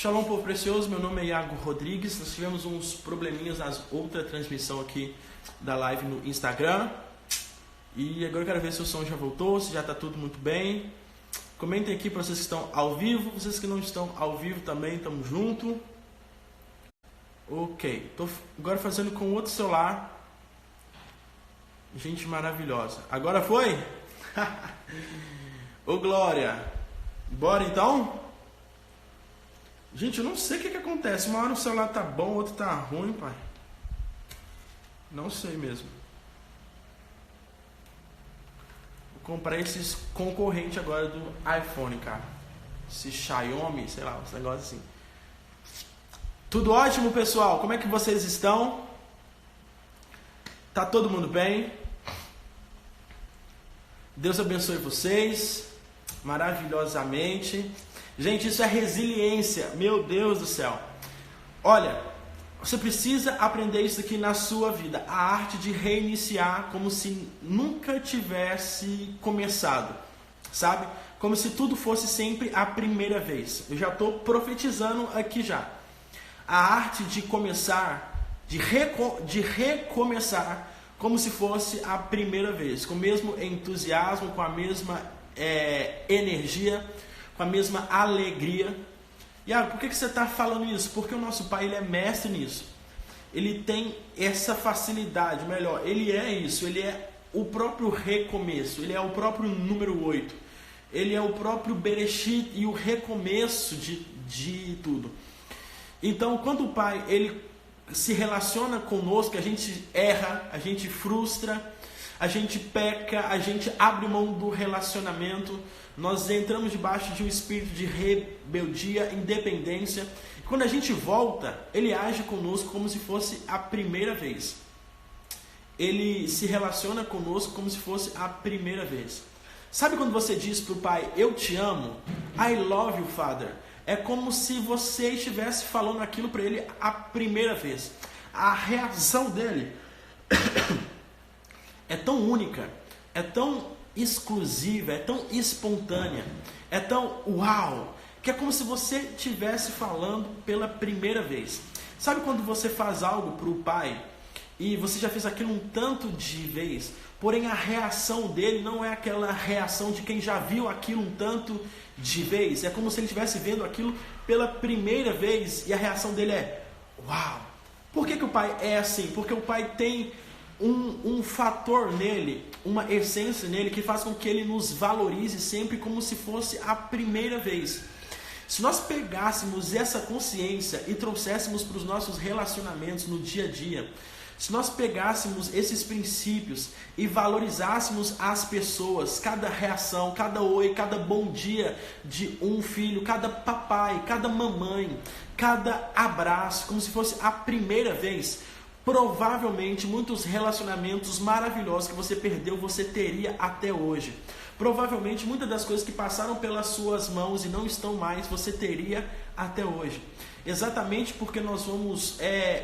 Shalom, povo precioso, meu nome é Iago Rodrigues. Nós tivemos uns probleminhas na outra transmissão aqui da live no Instagram. E agora eu quero ver se o som já voltou, se já está tudo muito bem. Comentem aqui para vocês que estão ao vivo, vocês que não estão ao vivo também, estamos junto. Ok, estou agora fazendo com outro celular. Gente maravilhosa. Agora foi? Ô Glória, bora então? Gente, eu não sei o que acontece. Uma hora o celular tá bom, outro tá ruim, pai. Não sei mesmo. Vou comprar esses concorrentes agora do iPhone, cara. Esse Xiaomi, sei lá, esse negócio assim. Tudo ótimo, pessoal? Como é que vocês estão? Tá todo mundo bem? Deus abençoe vocês maravilhosamente. Gente, isso é resiliência. Meu Deus do céu. Olha, você precisa aprender isso aqui na sua vida. A arte de reiniciar como se nunca tivesse começado. Sabe? Como se tudo fosse sempre a primeira vez. Eu já estou profetizando aqui já. A arte de começar, de recomeçar como se fosse a primeira vez. Com o mesmo entusiasmo, com a mesma energia, com a mesma alegria. E por que você está falando isso? Porque o nosso Pai, ele é mestre nisso. Ele tem essa facilidade, melhor, ele é isso, ele é o próprio recomeço, ele é o próprio número 8. Ele é o próprio Bereshit e o recomeço de tudo. Então, quando o Pai, ele se relaciona conosco, a gente erra, a gente frustra, a gente peca, a gente abre mão do relacionamento, nós entramos debaixo de um espírito de rebeldia, independência. Quando a gente volta, ele age conosco como se fosse a primeira vez. Ele se relaciona conosco como se fosse a primeira vez. Sabe quando você diz para o pai, eu te amo, I love you, Father? É como se você estivesse falando aquilo para ele a primeira vez. A reação dele é tão única, é tão exclusiva, é tão espontânea, é tão uau, que é como se você estivesse falando pela primeira vez. Sabe quando você faz algo para o pai e você já fez aquilo um tanto de vez, porém a reação dele não é aquela reação de quem já viu aquilo um tanto de vez, é como se ele estivesse vendo aquilo pela primeira vez e a reação dele é uau. Por que o pai é assim? Porque o pai tem um fator nele, uma essência nele que faz com que ele nos valorize sempre como se fosse a primeira vez. Se nós pegássemos essa consciência e trouxéssemos para os nossos relacionamentos no dia a dia, se nós pegássemos esses princípios e valorizássemos as pessoas, cada reação, cada oi, cada bom dia de um filho, cada papai, cada mamãe, cada abraço, como se fosse a primeira vez, provavelmente muitos relacionamentos maravilhosos que você perdeu, você teria até hoje. Provavelmente muitas das coisas que passaram pelas suas mãos e não estão mais, você teria até hoje. Exatamente porque nós vamos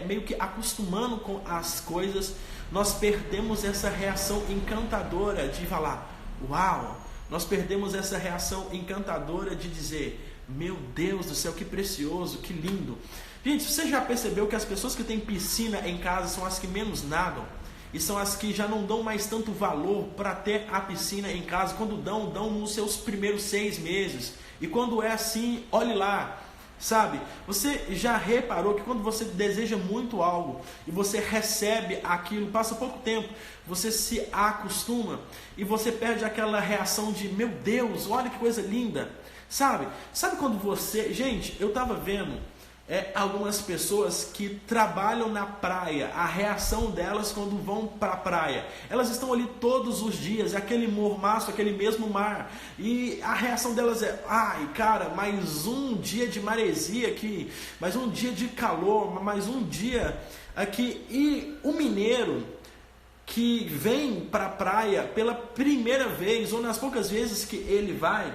meio que acostumando com as coisas, nós perdemos essa reação encantadora de falar, uau! Nós perdemos essa reação encantadora de dizer, meu Deus do céu, que precioso, que lindo. Gente, você já percebeu que as pessoas que têm piscina em casa são as que menos nadam? E são as que já não dão mais tanto valor para ter a piscina em casa. Quando dão nos seus primeiros 6 meses. E quando é assim, olhe lá. Sabe, você já reparou que quando você deseja muito algo e você recebe aquilo, passa pouco tempo, você se acostuma e você perde aquela reação de, meu Deus, olha que coisa linda. Sabe quando você... Gente, eu estava vendo algumas pessoas que trabalham na praia, a reação delas quando vão para a praia, elas estão ali todos os dias, aquele mormaço, aquele mesmo mar, e a reação delas é, ai cara, mais um dia de maresia aqui, mais um dia de calor, mais um dia aqui. E o mineiro que vem para a praia pela primeira vez, ou nas poucas vezes que ele vai,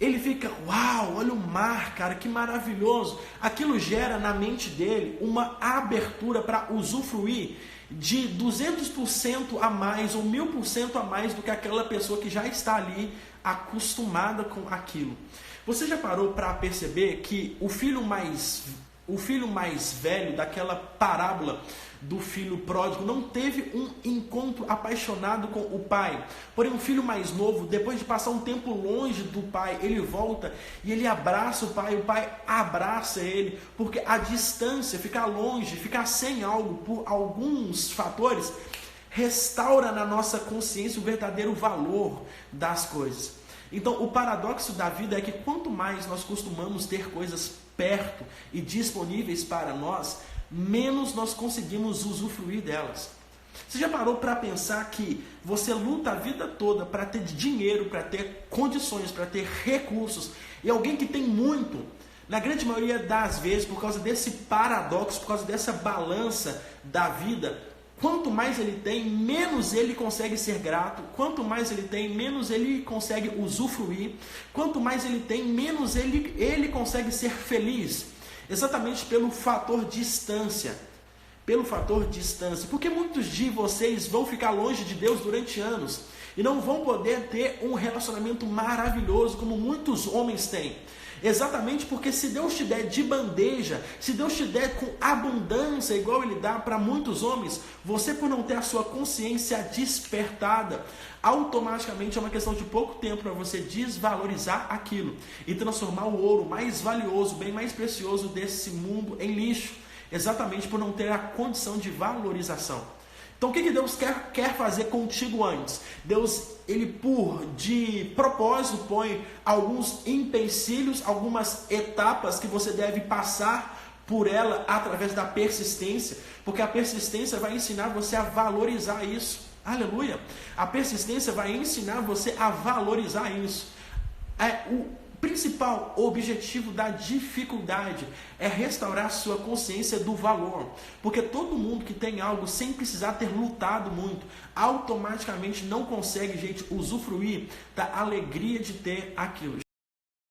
ele fica, uau, olha o mar, cara, que maravilhoso. Aquilo gera na mente dele uma abertura para usufruir de 200% a mais ou 1000% a mais do que aquela pessoa que já está ali acostumada com aquilo. Você já parou para perceber que o filho mais velho daquela parábola do filho pródigo não teve um encontro apaixonado com o pai? Porém, o filho mais novo, depois de passar um tempo longe do pai, ele volta e ele abraça o pai abraça ele, porque a distância, ficar longe, ficar sem algo por alguns fatores, restaura na nossa consciência o verdadeiro valor das coisas. Então, o paradoxo da vida é que quanto mais nós costumamos ter coisas perto e disponíveis para nós, menos nós conseguimos usufruir delas. Você já parou para pensar que você luta a vida toda para ter dinheiro, para ter condições, para ter recursos, e alguém que tem muito, na grande maioria das vezes, por causa desse paradoxo, por causa dessa balança da vida, quanto mais ele tem, menos ele consegue ser grato. Quanto mais ele tem, menos ele consegue usufruir. Quanto mais ele tem, menos ele consegue ser feliz. Exatamente pelo fator distância. Pelo fator distância. Porque muitos de vocês vão ficar longe de Deus durante anos e não vão poder ter um relacionamento maravilhoso como muitos homens têm. Exatamente porque se Deus te der de bandeja, se Deus te der com abundância, igual Ele dá para muitos homens, você, por não ter a sua consciência despertada, automaticamente é uma questão de pouco tempo para você desvalorizar aquilo e transformar o ouro mais valioso, bem mais precioso desse mundo em lixo, exatamente por não ter a condição de valorização. Então o que Deus quer fazer contigo antes? Deus, Ele de propósito põe alguns empecilhos, algumas etapas que você deve passar por ela através da persistência, porque a persistência vai ensinar você a valorizar isso. Aleluia! A persistência vai ensinar você a valorizar isso. O principal objetivo da dificuldade é restaurar sua consciência do valor, porque todo mundo que tem algo sem precisar ter lutado muito, automaticamente não consegue, gente, usufruir da alegria de ter aquilo.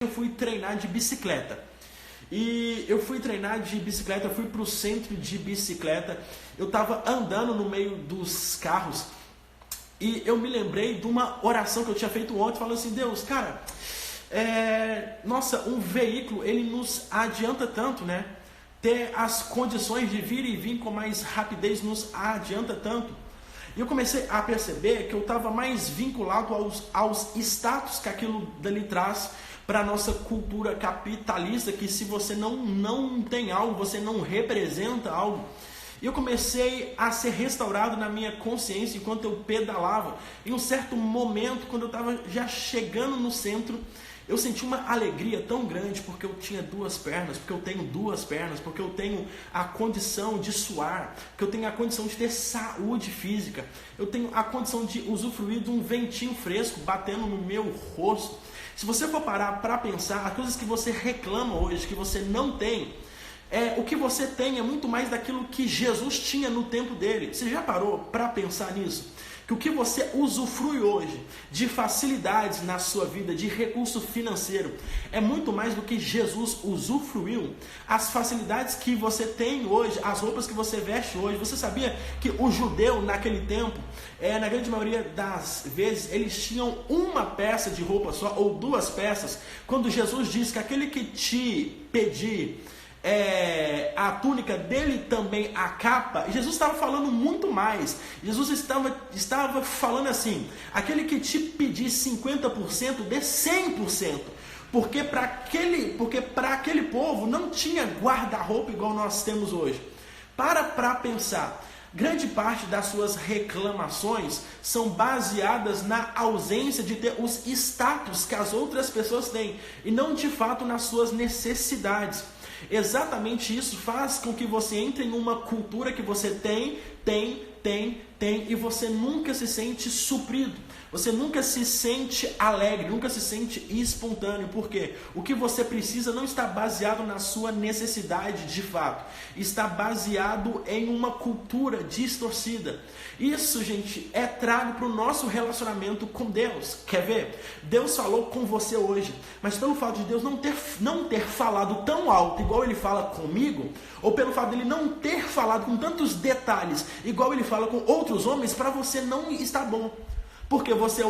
Eu fui treinar de bicicleta, eu fui para o centro de bicicleta, eu estava andando no meio dos carros, e eu me lembrei de uma oração que eu tinha feito ontem, falando assim: Deus, cara, um veículo, ele nos adianta tanto, né? Ter as condições de vir e vir com mais rapidez nos adianta tanto. E eu comecei a perceber que eu estava mais vinculado aos status que aquilo dali traz para a nossa cultura capitalista, que se você não tem algo, você não representa algo. E eu comecei a ser restaurado na minha consciência enquanto eu pedalava. Em um certo momento, quando eu estava já chegando no centro, eu senti uma alegria tão grande, porque eu tinha duas pernas, porque eu tenho duas pernas, porque eu tenho a condição de suar, porque eu tenho a condição de ter saúde física, eu tenho a condição de usufruir de um ventinho fresco batendo no meu rosto. Se você for parar para pensar, as coisas que você reclama hoje, que você não tem, o que você tem é muito mais daquilo que Jesus tinha no tempo dele. Você já parou para pensar nisso? Que o que você usufrui hoje de facilidades na sua vida, de recurso financeiro, é muito mais do que Jesus usufruiu. As facilidades que você tem hoje, as roupas que você veste hoje, você sabia que o judeu naquele tempo, na grande maioria das vezes, eles tinham uma peça de roupa só, ou duas peças, quando Jesus diz que aquele que te pedir a túnica, dele também a capa. Jesus estava falando muito mais. Jesus estava falando assim: aquele que te pedir 50%, dê 100%. Porque para aquele povo não tinha guarda-roupa igual nós temos hoje. Para pensar. Grande parte das suas reclamações são baseadas na ausência de ter os status que as outras pessoas têm, e não de fato nas suas necessidades. Exatamente isso faz com que você entre em uma cultura que você tem, e você nunca se sente suprido. Você nunca se sente alegre, nunca se sente espontâneo. Por quê? O que você precisa não está baseado na sua necessidade de fato. Está baseado em uma cultura distorcida. Isso, gente, é trago para o nosso relacionamento com Deus. Quer ver? Deus falou com você hoje, mas pelo fato de Deus não ter falado tão alto igual Ele fala comigo, ou pelo fato de Ele não ter falado com tantos detalhes igual Ele fala com outros homens, para você não está bom. Porque você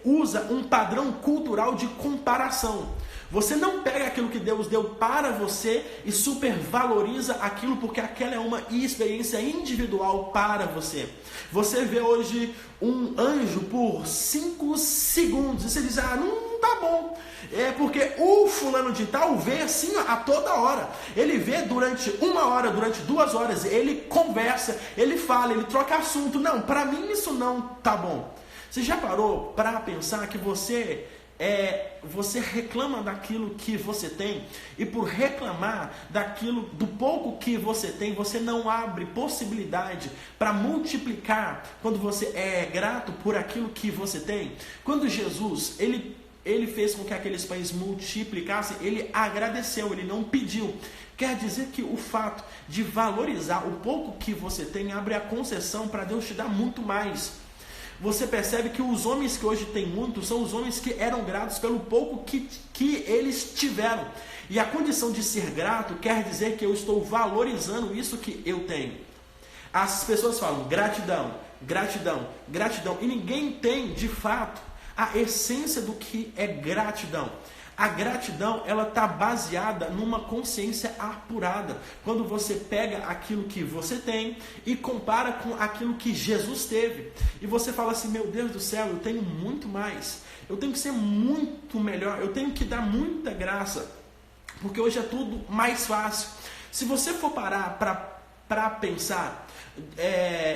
usa um padrão cultural de comparação. Você não pega aquilo que Deus deu para você e supervaloriza aquilo porque aquela é uma experiência individual para você. Você vê hoje um anjo por 5 segundos e você diz, não tá bom. É porque o fulano de tal vê assim a toda hora. Ele vê durante 1 hora, durante 2 horas, ele conversa, ele fala, ele troca assunto. Não, para mim isso não tá bom. Você já parou para pensar que você reclama daquilo que você tem, e por reclamar do pouco que você tem, você não abre possibilidade para multiplicar quando você é grato por aquilo que você tem? Quando Jesus, ele fez com que aqueles pães multiplicassem, ele agradeceu, ele não pediu. Quer dizer que o fato de valorizar o pouco que você tem abre a concessão para Deus te dar muito mais. Você percebe que os homens que hoje têm muito são os homens que eram gratos pelo pouco que eles tiveram. E a condição de ser grato quer dizer que eu estou valorizando isso que eu tenho. As pessoas falam gratidão, gratidão, gratidão. E ninguém tem, de fato, a essência do que é gratidão. A gratidão, ela está baseada numa consciência apurada. Quando você pega aquilo que você tem e compara com aquilo que Jesus teve. E você fala assim, meu Deus do céu, eu tenho muito mais. Eu tenho que ser muito melhor. Eu tenho que dar muita graça. Porque hoje é tudo mais fácil. Se você for parar para pensar,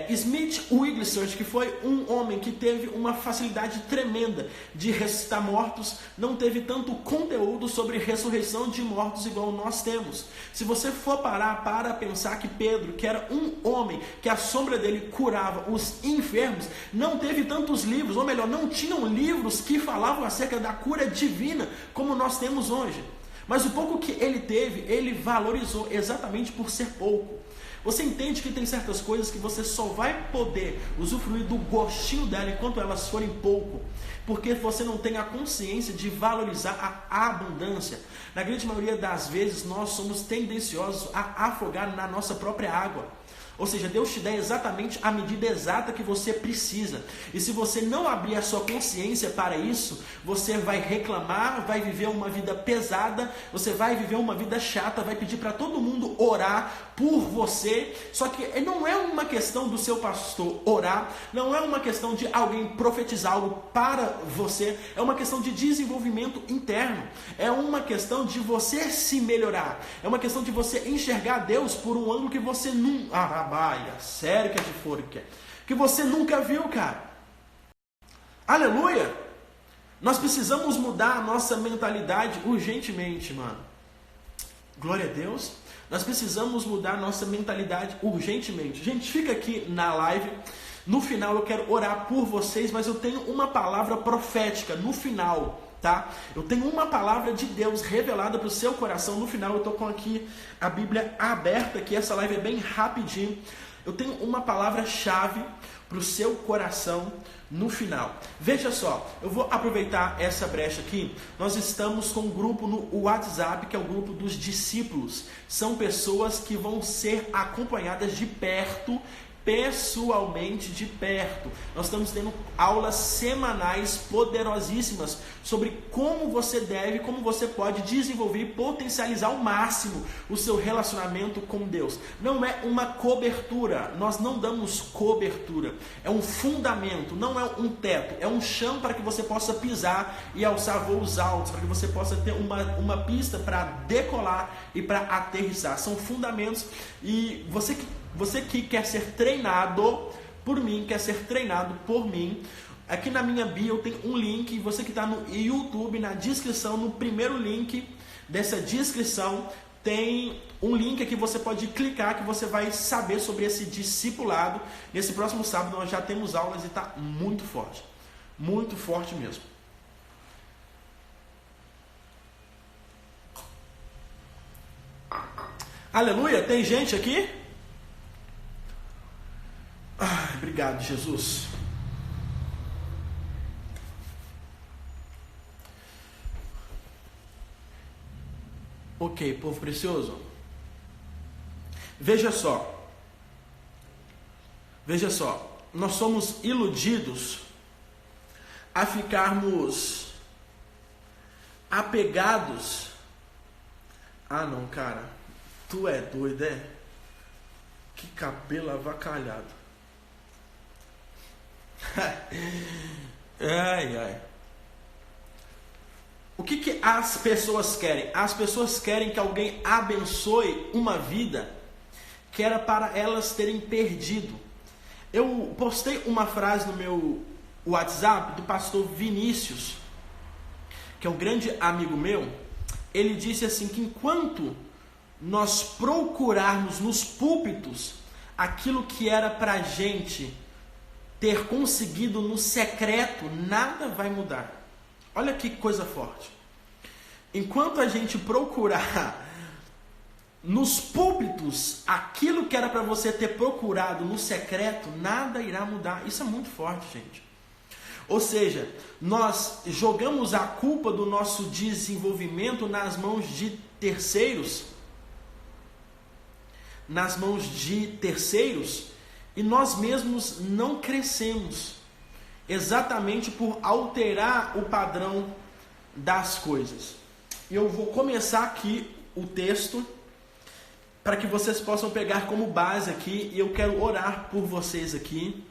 Smith Wigglesworth, que foi um homem que teve uma facilidade tremenda de ressuscitar mortos, não teve tanto conteúdo sobre ressurreição de mortos igual nós temos. Se você for parar para pensar que Pedro, que era um homem que a sombra dele curava os enfermos, não teve tantos livros, ou melhor, não tinham livros que falavam acerca da cura divina como nós temos hoje. Mas o pouco que ele teve, ele valorizou exatamente por ser pouco. Você entende que tem certas coisas que você só vai poder usufruir do gostinho dela enquanto elas forem pouco, porque você não tem a consciência de valorizar a abundância. Na grande maioria das vezes nós somos tendenciosos a afogar na nossa própria água. Ou seja, Deus te dá exatamente a medida exata que você precisa. E se você não abrir a sua consciência para isso, você vai reclamar, vai viver uma vida pesada, você vai viver uma vida chata, vai pedir para todo mundo orar por você. Só que não é uma questão do seu pastor orar, não é uma questão de alguém profetizar algo para você, é uma questão de desenvolvimento interno, é uma questão de você se melhorar, é uma questão de você enxergar Deus por um ângulo que você nunca... sério que é de fora que você nunca viu, cara. Aleluia! Nós precisamos mudar a nossa mentalidade urgentemente, mano. Glória a Deus. Nós precisamos mudar a nossa mentalidade urgentemente. Gente, fica aqui na live. No final eu quero orar por vocês, mas eu tenho uma palavra profética no final, tá? Eu tenho uma palavra de Deus revelada para o seu coração. No final eu estou com aqui a Bíblia aberta, que essa live é bem rapidinho. Eu tenho uma palavra-chave para o seu coração no final. Veja só, eu vou aproveitar essa brecha aqui. Nós estamos com um grupo no WhatsApp, que é o grupo dos discípulos. São pessoas que vão ser acompanhadas de perto, pessoalmente de perto. Nós estamos tendo aulas semanais poderosíssimas sobre como você deve, como você pode desenvolver e potencializar ao máximo o seu relacionamento com Deus. Não é uma cobertura, nós não damos cobertura, é um fundamento, não é um teto, é um chão para que você possa pisar e alçar voos altos, para que você possa ter uma pista para decolar e para aterrissar. São fundamentos, e você que quer ser treinado por mim, quer ser treinado por mim, aqui na minha bio tem um link. Você que está no YouTube, na descrição, no primeiro link dessa descrição, tem um link que você pode clicar, que você vai saber sobre esse discipulado. Nesse próximo sábado nós já temos aulas e está muito forte mesmo. Aleluia, tem gente aqui? Obrigado, Jesus. Ok, povo precioso. Veja só. nós somos iludidos a ficarmos apegados. Ah não, cara, tu é doido, é? Que cabelo avacalhado. Ai, ai. O que as pessoas querem? As pessoas querem que alguém abençoe uma vida que era para elas terem perdido. Eu postei uma frase no meu WhatsApp do pastor Vinícius, que é um grande amigo meu. Ele disse assim, que enquanto nós procurarmos nos púlpitos aquilo que era para a gente ter conseguido no secreto, nada vai mudar. Olha que coisa forte. Enquanto a gente procurar nos púlpitos aquilo que era para você ter procurado no secreto, nada irá mudar. Isso é muito forte, gente. Ou seja, nós jogamos a culpa do nosso desenvolvimento nas mãos de terceiros, e nós mesmos não crescemos, exatamente por alterar o padrão das coisas. Eu vou começar aqui o texto para que vocês possam pegar como base aqui, e eu quero orar por vocês aqui.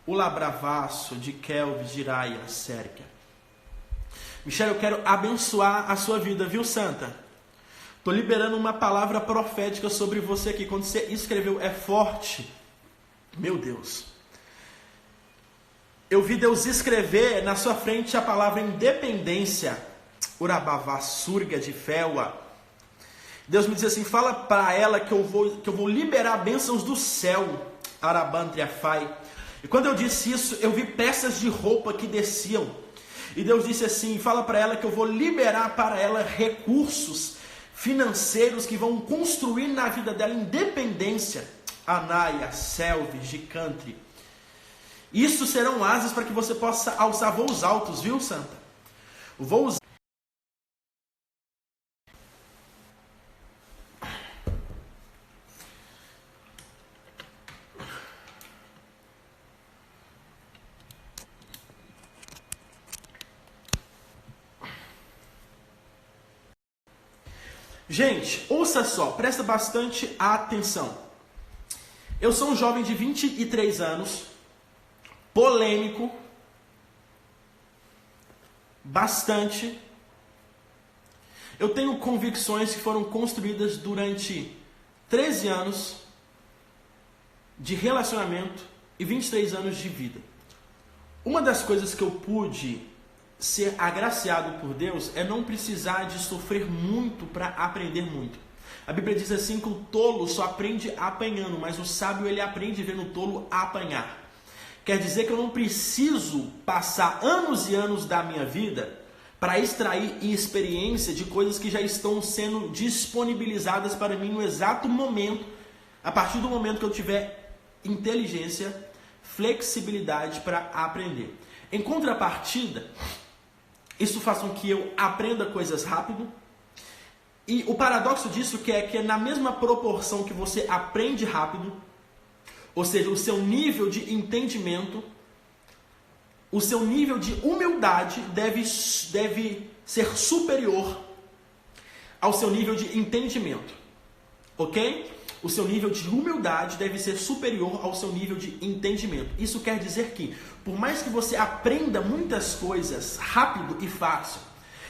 O Labravasso de Kelvis Jiraya Sérquia. Michel, eu quero abençoar a sua vida, viu, Santa? Estou liberando uma palavra profética sobre você aqui. Quando você escreveu, é forte. Meu Deus. Eu vi Deus escrever na sua frente a palavra independência. Urabavassurga de Fewa. Deus me disse assim, fala para ela que eu vou liberar bênçãos do céu. Arabantriafai. E quando eu disse isso, eu vi peças de roupa que desciam. E Deus disse assim, fala para ela que eu vou liberar para ela recursos financeiros que vão construir na vida dela independência. Anaia, Selvi, Gicantri. Isso serão asas para que você possa alçar voos altos, viu, Santa? Voos. Gente, ouça só, presta bastante atenção. Eu sou um jovem de 23 anos, polêmico, bastante. Eu tenho convicções que foram construídas durante 13 anos de relacionamento e 23 anos de vida. Uma das coisas que eu pude ser agraciado por Deus é não precisar de sofrer muito para aprender muito. A Bíblia diz assim que o tolo só aprende apanhando, mas o sábio ele aprende vendo o tolo apanhar. Quer dizer que eu não preciso passar anos e anos da minha vida para extrair experiência de coisas que já estão sendo disponibilizadas para mim no exato momento, a partir do momento que eu tiver inteligência, flexibilidade para aprender. Em contrapartida, isso faz com que eu aprenda coisas rápido. E o paradoxo disso é que na mesma proporção que você aprende rápido, ou seja, o seu nível de entendimento, o seu nível de humildade deve ser superior ao seu nível de entendimento. Ok? O seu nível de humildade deve ser superior ao seu nível de entendimento. Isso quer dizer que, por mais que você aprenda muitas coisas rápido e fácil,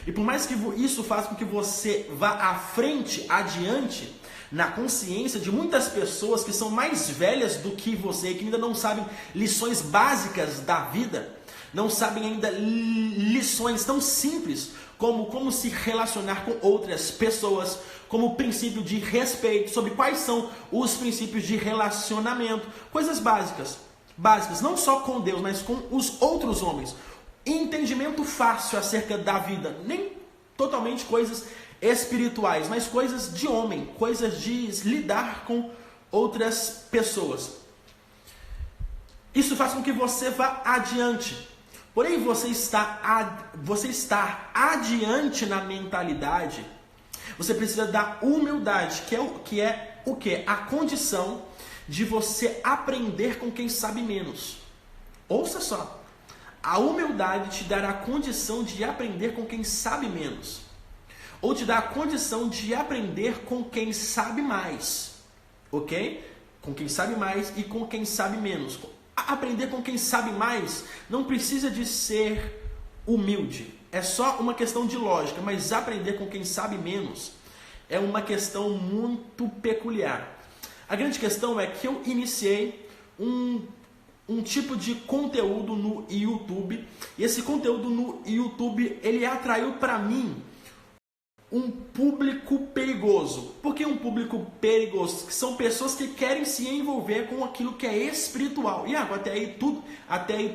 e por mais que isso faça com que você vá à frente, adiante, na consciência de muitas pessoas que são mais velhas do que você, que ainda não sabem lições básicas da vida, não sabem ainda lições tão simples como se relacionar com outras pessoas, como o princípio de respeito, sobre quais são os princípios de relacionamento, coisas básicas, não só com Deus, mas com os outros homens. Entendimento fácil acerca da vida, nem totalmente coisas espirituais, mas coisas de homem, coisas de lidar com outras pessoas. Isso faz com que você vá adiante. Porém, você está adiante na mentalidade, você precisa da humildade, que é o quê? A condição de você aprender com quem sabe menos. Ouça só. A humildade te dará a condição de aprender com quem sabe menos. Ou te dá a condição de aprender com quem sabe mais. Ok? Com quem sabe mais e com quem sabe menos. Aprender com quem sabe mais não precisa de ser humilde. É só uma questão de lógica. Mas aprender com quem sabe menos é uma questão muito peculiar. A grande questão é que eu iniciei um tipo de conteúdo no YouTube. E esse conteúdo no YouTube, ele atraiu para mim um público perigoso. Por que um público perigoso? Que são pessoas que querem se envolver com aquilo que é espiritual. E até aí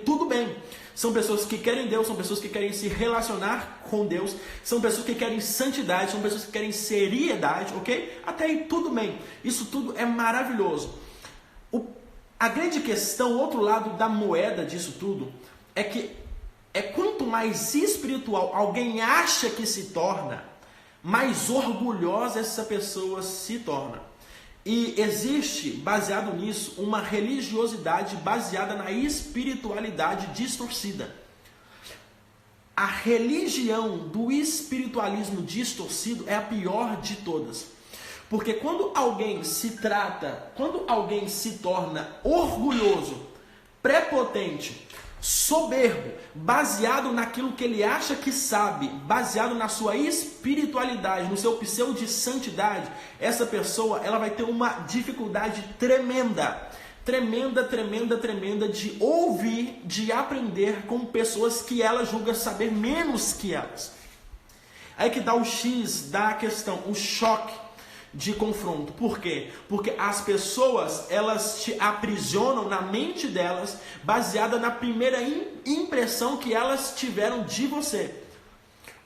tudo bem. São pessoas que querem Deus, são pessoas que querem se relacionar com Deus, são pessoas que querem santidade, são pessoas que querem seriedade, ok? Até aí tudo bem. Isso tudo é maravilhoso. A grande questão, o outro lado da moeda disso tudo, é que quanto mais espiritual alguém acha que se torna, mais orgulhosa essa pessoa se torna. E existe, baseado nisso, uma religiosidade baseada na espiritualidade distorcida. A religião do espiritualismo distorcido é a pior de todas. Porque quando alguém se torna orgulhoso, prepotente, soberbo, baseado naquilo que ele acha que sabe, baseado na sua espiritualidade, no seu pseudo de santidade, essa pessoa ela vai ter uma dificuldade tremenda de ouvir, de aprender com pessoas que ela julga saber menos que elas. Aí que dá o X da questão, o choque de confronto. Por quê? Porque as pessoas, elas te aprisionam na mente delas, baseada na primeira impressão que elas tiveram de você.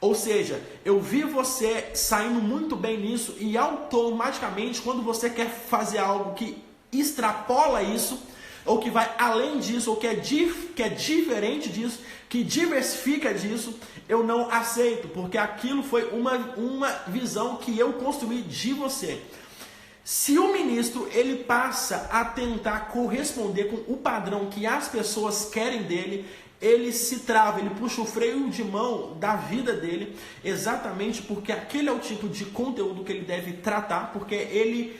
Ou seja, eu vi você saindo muito bem nisso e automaticamente, quando você quer fazer algo que extrapola isso, ou que vai além disso, ou que é diferente disso, que diversifica disso, eu não aceito, porque aquilo foi uma visão que eu construí de você. Se o ministro ele passa a tentar corresponder com o padrão que as pessoas querem dele, ele se trava, ele puxa o freio de mão da vida dele, exatamente porque aquele é o tipo de conteúdo que ele deve tratar, porque ele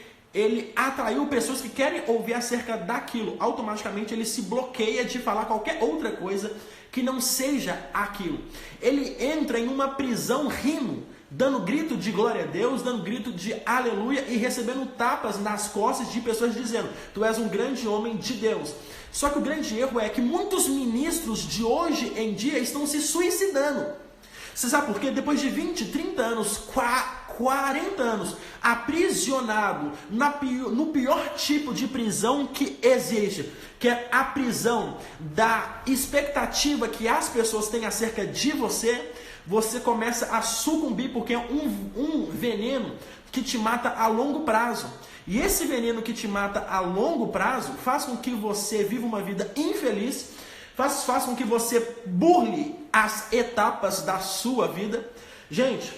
atraiu pessoas que querem ouvir acerca daquilo. Automaticamente ele se bloqueia de falar qualquer outra coisa que não seja aquilo. Ele entra em uma prisão rindo, dando grito de glória a Deus, dando grito de aleluia e recebendo tapas nas costas de pessoas dizendo: tu és um grande homem de Deus. Só que o grande erro é que muitos ministros de hoje em dia estão se suicidando. Você sabe por quê? Depois de 20, 30 anos, 40 anos aprisionado no pior tipo de prisão que existe, que é a prisão da expectativa que as pessoas têm acerca de você, você começa a sucumbir, porque é um veneno que te mata a longo prazo. E esse veneno que te mata a longo prazo faz com que você viva uma vida infeliz, faz com que você burle as etapas da sua vida. Gente,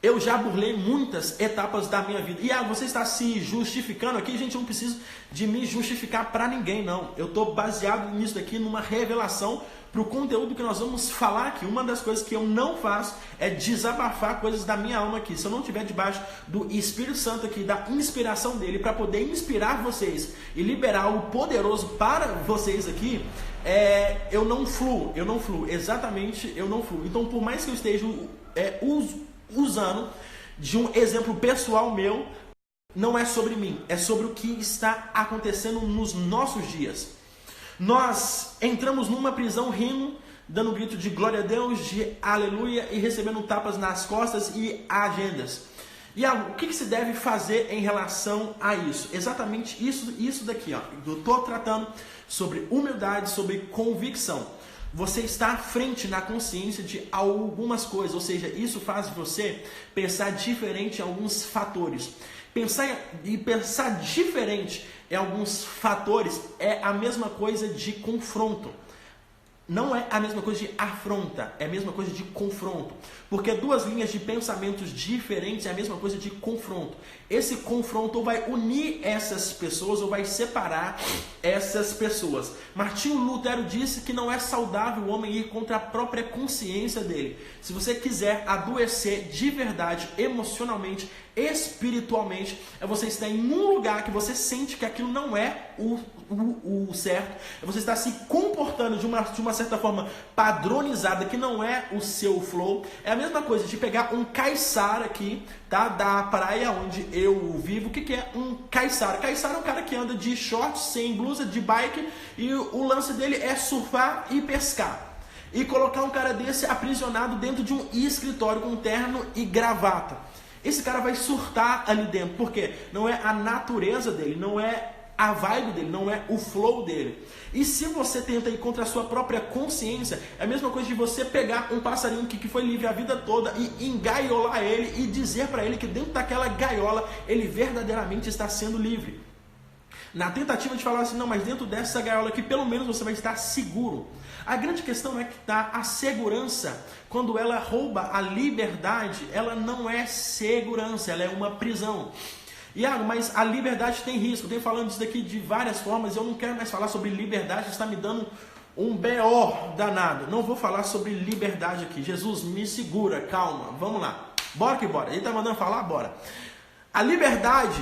eu já burlei muitas etapas da minha vida. E você está se justificando aqui? Gente, eu não preciso de me justificar para ninguém, não. Eu estou baseado nisso daqui, numa revelação para o conteúdo que nós vamos falar aqui. Uma das coisas que eu não faço é desabafar coisas da minha alma aqui. Se eu não estiver debaixo do Espírito Santo aqui, da inspiração dele, para poder inspirar vocês e liberar o poderoso para vocês aqui, eu não fluo. Exatamente, eu não fluo. Então, por mais que eu esteja usando de um exemplo pessoal meu, não é sobre mim, é sobre o que está acontecendo nos nossos dias. Nós entramos numa prisão rindo, dando um grito de glória a Deus, de aleluia e recebendo tapas nas costas e agendas. E o que se deve fazer em relação a isso? Exatamente isso daqui. Eu estou tratando sobre humildade, sobre convicção. Você está à frente na consciência de algumas coisas, ou seja, isso faz você pensar diferente em alguns fatores. Pensar diferente em alguns fatores é a mesma coisa de confronto. não é a mesma coisa de afronta, é a mesma coisa de confronto. Porque duas linhas de pensamentos diferentes é a mesma coisa de confronto. Esse confronto ou vai unir essas pessoas ou vai separar essas pessoas. Martinho Lutero disse que não é saudável o homem ir contra a própria consciência dele. Se você quiser adoecer de verdade, emocionalmente, espiritualmente, é você estar em um lugar que você sente que aquilo não é o certo, é você estar se comportando de uma certa forma padronizada, que não é o seu flow. É a mesma coisa de pegar um caiçara aqui, tá, da praia onde eu vivo. O que é um caiçara? Caiçara é um cara que anda de shorts, sem blusa, de bike, e o lance dele é surfar e pescar. E colocar um cara desse aprisionado dentro de um escritório com terno e gravata. Esse cara vai surtar ali dentro, porque não é a natureza dele, não é a vibe dele, não é o flow dele. E se você tenta ir contra a sua própria consciência, é a mesma coisa de você pegar um passarinho que foi livre a vida toda e engaiolar ele e dizer para ele que dentro daquela gaiola ele verdadeiramente está sendo livre. Na tentativa de falar assim, não, mas dentro dessa gaiola aqui pelo menos você vai estar seguro. A grande questão é que a segurança, quando ela rouba a liberdade, ela não é segurança, ela é uma prisão. Iago, mas a liberdade tem risco. Eu tenho falando isso daqui de várias formas, eu não quero mais falar sobre liberdade, está me dando um BO danado. Não vou falar sobre liberdade aqui. Jesus, me segura, calma, vamos lá. Bora que bora. Ele está mandando falar? Bora. A liberdade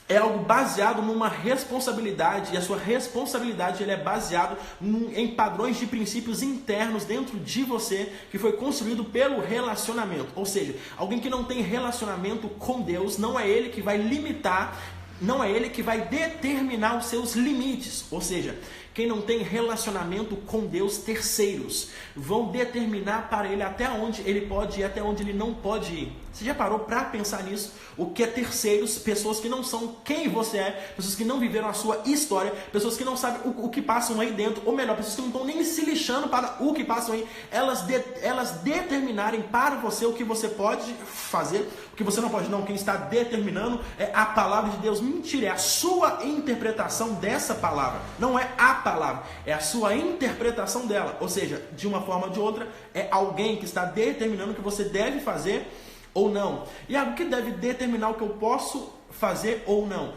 é algo baseado numa responsabilidade, e a sua responsabilidade ele é baseado em padrões de princípios internos dentro de você, que foi construído pelo relacionamento. Ou seja, alguém que não tem relacionamento com Deus, não é ele que vai limitar, não é ele que vai determinar os seus limites. Ou seja, quem não tem relacionamento com Deus, terceiros vão determinar para ele até onde ele pode ir e até onde ele não pode ir. Você já parou para pensar nisso? O que é terceiros? Pessoas que não são quem você é, pessoas que não viveram a sua história, pessoas que não sabem o que passam aí dentro, ou melhor, pessoas que não estão nem se lixando para o que passam aí, elas determinarem para você o que você pode fazer, o que você não pode não. Quem está determinando é a palavra de Deus. Mentira, é a sua interpretação dessa palavra, não é a palavra, é a sua interpretação dela. Ou seja, de uma forma ou de outra, é alguém que está determinando o que você deve fazer ou não. E algo que deve determinar o que eu posso fazer ou não?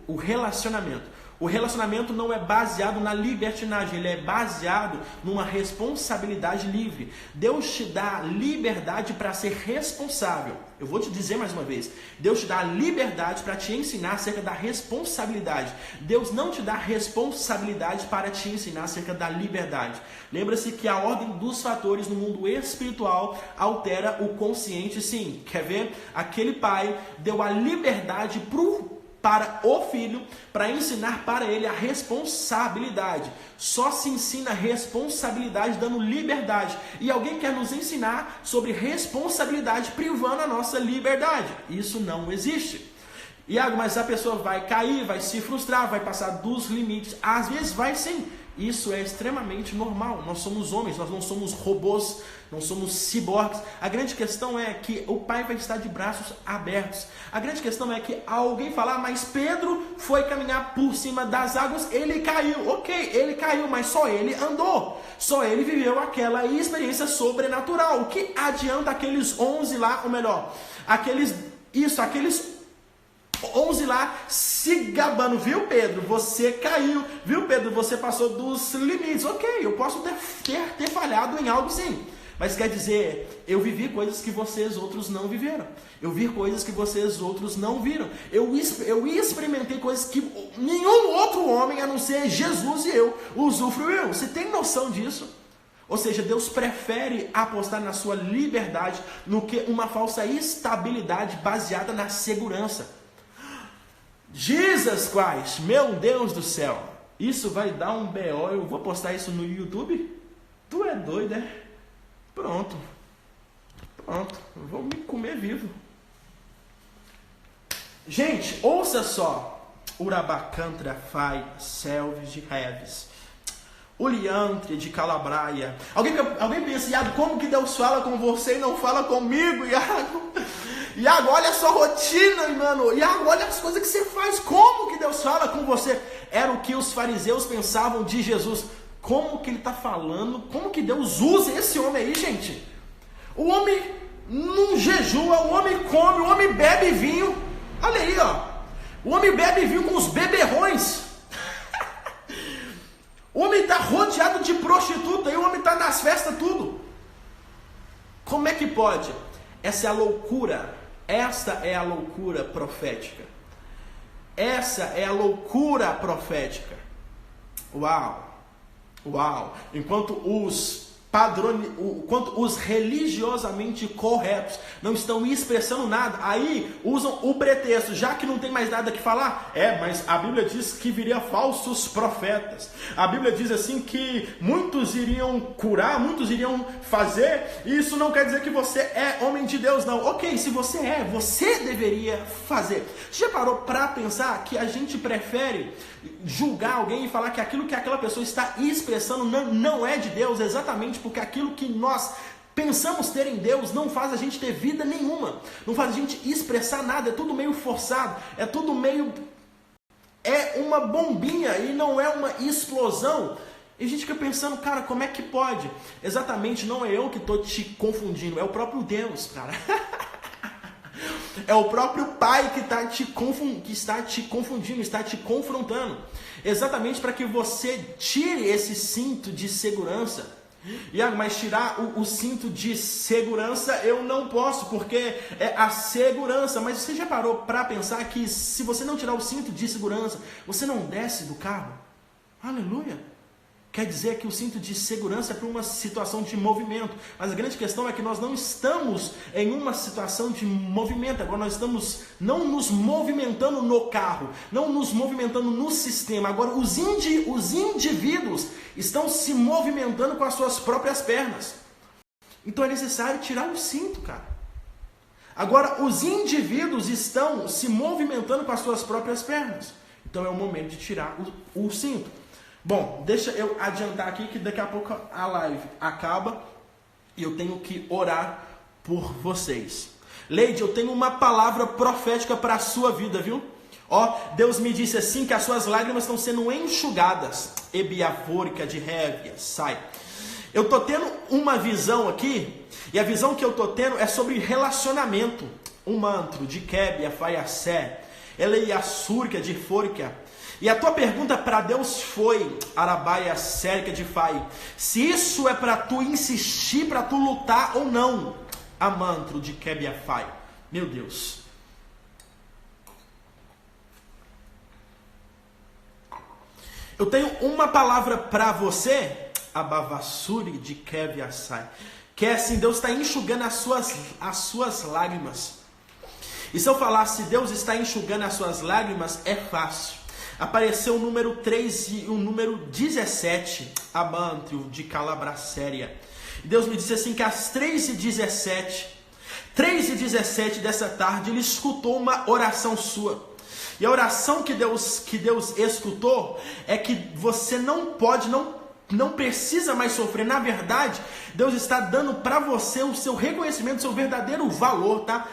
O relacionamento. O relacionamento não é baseado na libertinagem, ele é baseado numa responsabilidade livre. Deus te dá liberdade para ser responsável. Eu vou te dizer mais uma vez, Deus te dá liberdade para te ensinar acerca da responsabilidade. Deus não te dá responsabilidade para te ensinar acerca da liberdade. Lembra-se que a ordem dos fatores no mundo espiritual altera o consciente, sim. Quer ver? Aquele pai deu a liberdade para o filho, para ensinar para ele a responsabilidade. Só se ensina responsabilidade dando liberdade. E alguém quer nos ensinar sobre responsabilidade privando a nossa liberdade. Isso não existe. Iago, mas a pessoa vai cair, vai se frustrar, vai passar dos limites. Às vezes vai sim. Isso é extremamente normal. Nós somos homens, nós não somos robôs, não somos ciborgues. A grande questão é que o pai vai estar de braços abertos. A grande questão é que alguém falar, mas Pedro foi caminhar por cima das águas, ele caiu. Ok, ele caiu, mas só ele andou. Só ele viveu aquela experiência sobrenatural. O que adianta aqueles 11 lá, ou melhor, aqueles 11 lá se gabando, viu Pedro, você caiu, viu Pedro, você passou dos limites. Ok, eu posso ter falhado em algo sim, mas quer dizer, eu vivi coisas que vocês outros não viveram, eu vi coisas que vocês outros não viram, eu experimentei coisas que nenhum outro homem a não ser Jesus e eu usufruiu. Você tem noção disso? Ou seja, Deus prefere apostar na sua liberdade do que uma falsa estabilidade baseada na segurança. Jesus Christ, meu Deus do céu, isso vai dar um BO, eu vou postar isso no YouTube? Tu é doido, é? Pronto, eu vou me comer vivo. Gente, ouça só, Urabacantra Fai, Selves de Reves, Uliantre de Calabraia. Alguém pensa, Iago, como que Deus fala com você e não fala comigo, Iago? Iago, olha a sua rotina, mano. Iago, olha as coisas que você faz. Como que Deus fala com você? Era o que os fariseus pensavam de Jesus. como que ele está falando, como que Deus usa esse homem aí, gente. O homem não jejua, o homem come, o homem bebe vinho. Olha aí, ó. O homem bebe vinho com os beberrões. O homem está rodeado de prostituta e o homem está nas festas, tudo. Como é que pode? Essa é a loucura. Esta é a loucura profética. Essa é a loucura profética. Uau! Uau! Enquanto os religiosamente corretos não estão expressando nada, aí usam o pretexto, já que não tem mais nada que falar, mas a Bíblia diz que viria falsos profetas, a Bíblia diz assim que muitos iriam curar, muitos iriam fazer, e isso não quer dizer que você é homem de Deus, não. Ok, se você você deveria fazer. Você já parou para pensar que a gente prefere julgar alguém e falar que aquilo que aquela pessoa está expressando não é de Deus, exatamente porque aquilo que nós pensamos ter em Deus não faz a gente ter vida nenhuma, não faz a gente expressar nada, é tudo meio forçado, é tudo meio... é uma bombinha e não é uma explosão. E a gente fica pensando, cara, como é que pode? Exatamente, não é eu que estou te confundindo, é o próprio Deus, cara. É o próprio Pai que está te confundindo, está te confrontando. Exatamente para que você tire esse cinto de segurança. Mas tirar o cinto de segurança eu não posso, porque é a segurança. Mas você já parou para pensar que se você não tirar o cinto de segurança, você não desce do carro? Aleluia! Quer dizer que o cinto de segurança é para uma situação de movimento. Mas a grande questão é que nós não estamos em uma situação de movimento. Agora nós estamos não nos movimentando no carro, não nos movimentando no sistema. Agora os indivíduos estão se movimentando com as suas próprias pernas. Então é necessário tirar o cinto, cara. Agora os indivíduos estão se movimentando com as suas próprias pernas. Então é o momento de tirar o cinto. Bom, deixa eu adiantar aqui que daqui a pouco a live acaba e eu tenho que orar por vocês. Leide, eu tenho uma palavra profética para a sua vida, viu? Deus me disse assim que as suas lágrimas estão sendo enxugadas. Ebiavôrica de Révia, sai. Eu estou tendo uma visão aqui e a visão que eu estou tendo é sobre relacionamento. Um mantro de Kébia, Faiassé, Eleiassúrica de Fôrica. E a tua pergunta para Deus foi, Arabaia Sérica de Fai, se isso é para tu insistir, para tu lutar ou não. A mantro de Kébia Fai. Meu Deus. Eu tenho uma palavra para você, Abavassuri de Kébia Sai, que é assim, Deus está enxugando as suas lágrimas. E se eu falar se Deus está enxugando as suas lágrimas, é fácil. Apareceu o número 3 e o número 17, Abantrio de Calabracéria. Deus me disse assim que às 3h17 dessa tarde, Ele escutou uma oração sua. E a oração que Deus escutou é que você não precisa mais sofrer. Na verdade, Deus está dando para você o seu reconhecimento, o seu verdadeiro valor, tá?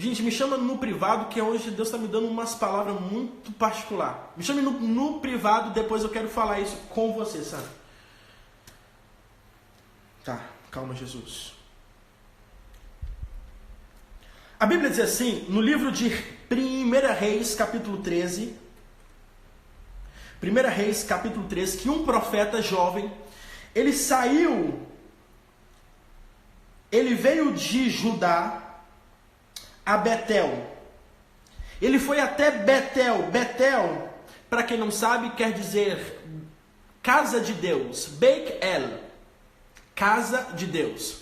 Gente, me chama no privado, que hoje Deus está me dando umas palavras muito particulares. Me chame no privado, depois eu quero falar isso com você, sabe? Tá, calma, Jesus. A Bíblia diz assim, no livro de 1 Reis, capítulo 13. 1 Reis, capítulo 13, que um profeta jovem, ele veio de Judá a Betel. Ele foi até Betel. Betel, para quem não sabe, quer dizer casa de Deus. Beit El, casa de Deus.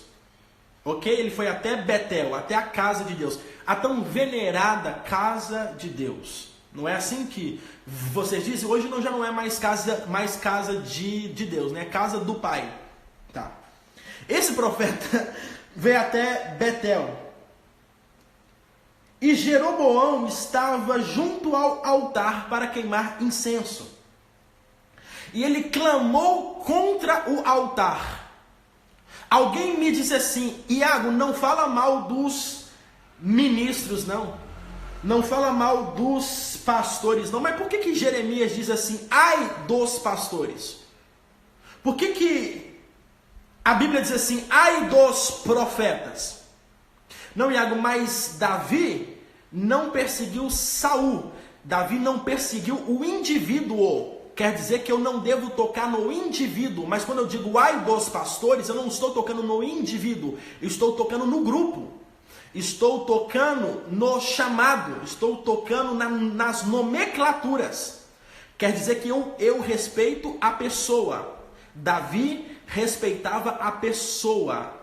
Ok? Ele foi até Betel, até a casa de Deus. A tão venerada casa de Deus. Não é assim que vocês dizem? Hoje já não é mais casa de Deus, né? Casa do Pai. Tá. Esse profeta veio até Betel. E Jeroboão estava junto ao altar para queimar incenso. E ele clamou contra o altar. Alguém me disse assim, Iago, não fala mal dos ministros, não. Não fala mal dos pastores, não. Mas por que Jeremias diz assim, ai dos pastores? Por que a Bíblia diz assim, ai dos profetas? Não, Iago, mas Davi não perseguiu Saul. Davi não perseguiu o indivíduo. Quer dizer que eu não devo tocar no indivíduo. Mas quando eu digo ai dos pastores, eu não estou tocando no indivíduo. Eu estou tocando no grupo. Estou tocando no chamado. Estou tocando nas nomenclaturas. Quer dizer que eu respeito a pessoa. Davi respeitava a pessoa.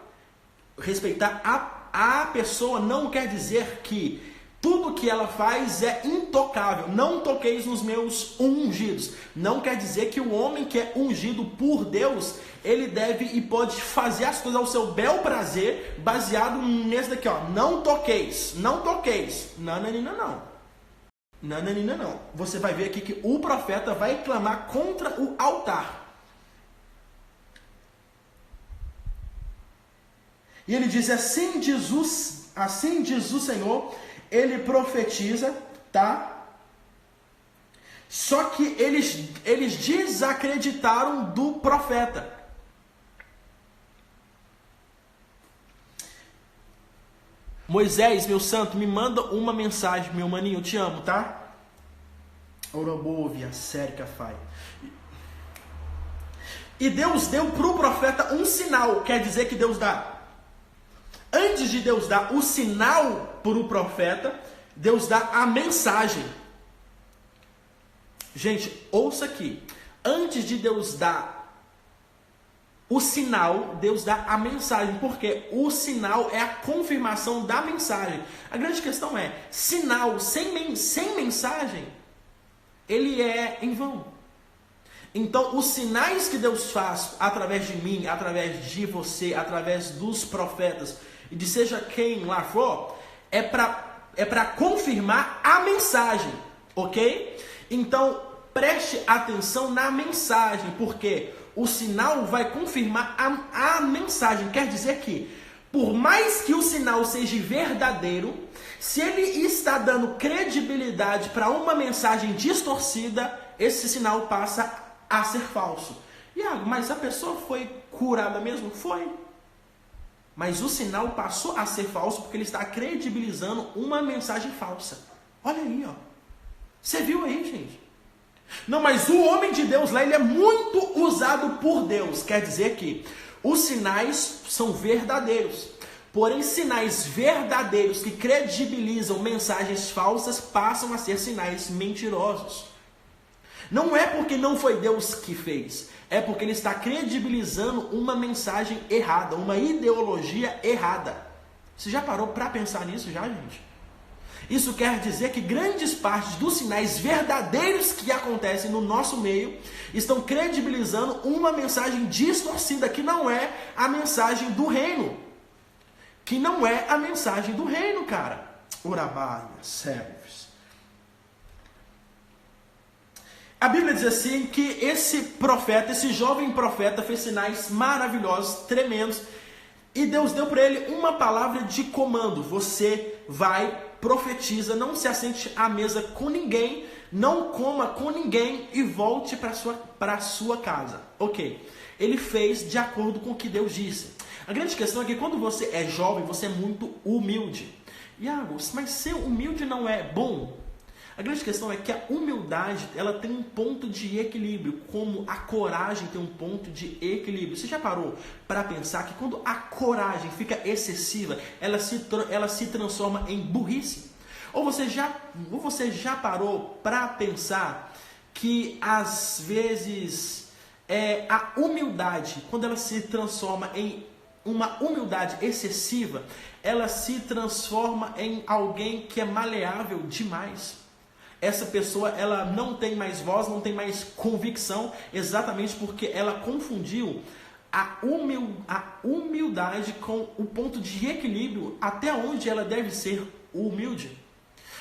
Respeitar a pessoa não quer dizer que tudo que ela faz é intocável. Não toqueis nos meus ungidos. Não quer dizer que o homem que é ungido por Deus, ele deve e pode fazer as coisas ao seu bel prazer, baseado nesse daqui, ó. Não toqueis, não toqueis. Nananina não. Nananina não. Você vai ver aqui que o profeta vai clamar contra o altar. E ele diz, assim diz o Senhor, ele profetiza, tá? Só que eles desacreditaram do profeta. Moisés, meu santo, me manda uma mensagem, meu maninho, eu te amo, tá? Orobovia, Sérica, Fai. E Deus deu para o profeta um sinal, quer dizer que Deus dá. Antes de Deus dar o sinal para o profeta, Deus dá a mensagem. Gente, ouça aqui. Antes de Deus dar o sinal, Deus dá a mensagem. Porque o sinal é a confirmação da mensagem. A grande questão é, sinal sem mensagem, ele é em vão. Então, os sinais que Deus faz através de mim, através de você, através dos profetas, e de seja quem lá for, é para confirmar a mensagem, ok? Então, preste atenção na mensagem, porque o sinal vai confirmar a mensagem. Quer dizer que, por mais que o sinal seja verdadeiro, se ele está dando credibilidade para uma mensagem distorcida, esse sinal passa a ser falso. Iago, mas a pessoa foi curada mesmo? Foi. Mas o sinal passou a ser falso porque ele está credibilizando uma mensagem falsa. Olha aí, ó. Você viu aí, gente? Não, mas o homem de Deus lá, ele é muito usado por Deus. Quer dizer que os sinais são verdadeiros. Porém, sinais verdadeiros que credibilizam mensagens falsas passam a ser sinais mentirosos. Não é porque não foi Deus que fez, é porque ele está credibilizando uma mensagem errada, uma ideologia errada. Você já parou para pensar nisso já, gente? Isso quer dizer que grandes partes dos sinais verdadeiros que acontecem no nosso meio estão credibilizando uma mensagem distorcida, que não é a mensagem do reino. Que não é a mensagem do reino, cara. Urabaia, servos. A Bíblia diz assim que esse profeta, esse jovem profeta, fez sinais maravilhosos, tremendos, e Deus deu para ele uma palavra de comando: você vai, profetiza, não se assente à mesa com ninguém, não coma com ninguém e volte para a sua casa. Ok, ele fez de acordo com o que Deus disse. A grande questão é que quando você é jovem, você é muito humilde. Iago, mas ser humilde não é bom? A grande questão é que a humildade, ela tem um ponto de equilíbrio, como a coragem tem um ponto de equilíbrio. Você já parou para pensar que quando a coragem fica excessiva, ela se transforma em burrice? Ou você já parou para pensar que às vezes a humildade, quando ela se transforma em uma humildade excessiva, ela se transforma em alguém que é maleável demais? Essa pessoa, ela não tem mais voz, não tem mais convicção, exatamente porque ela confundiu a humildade com o ponto de equilíbrio, até onde ela deve ser humilde.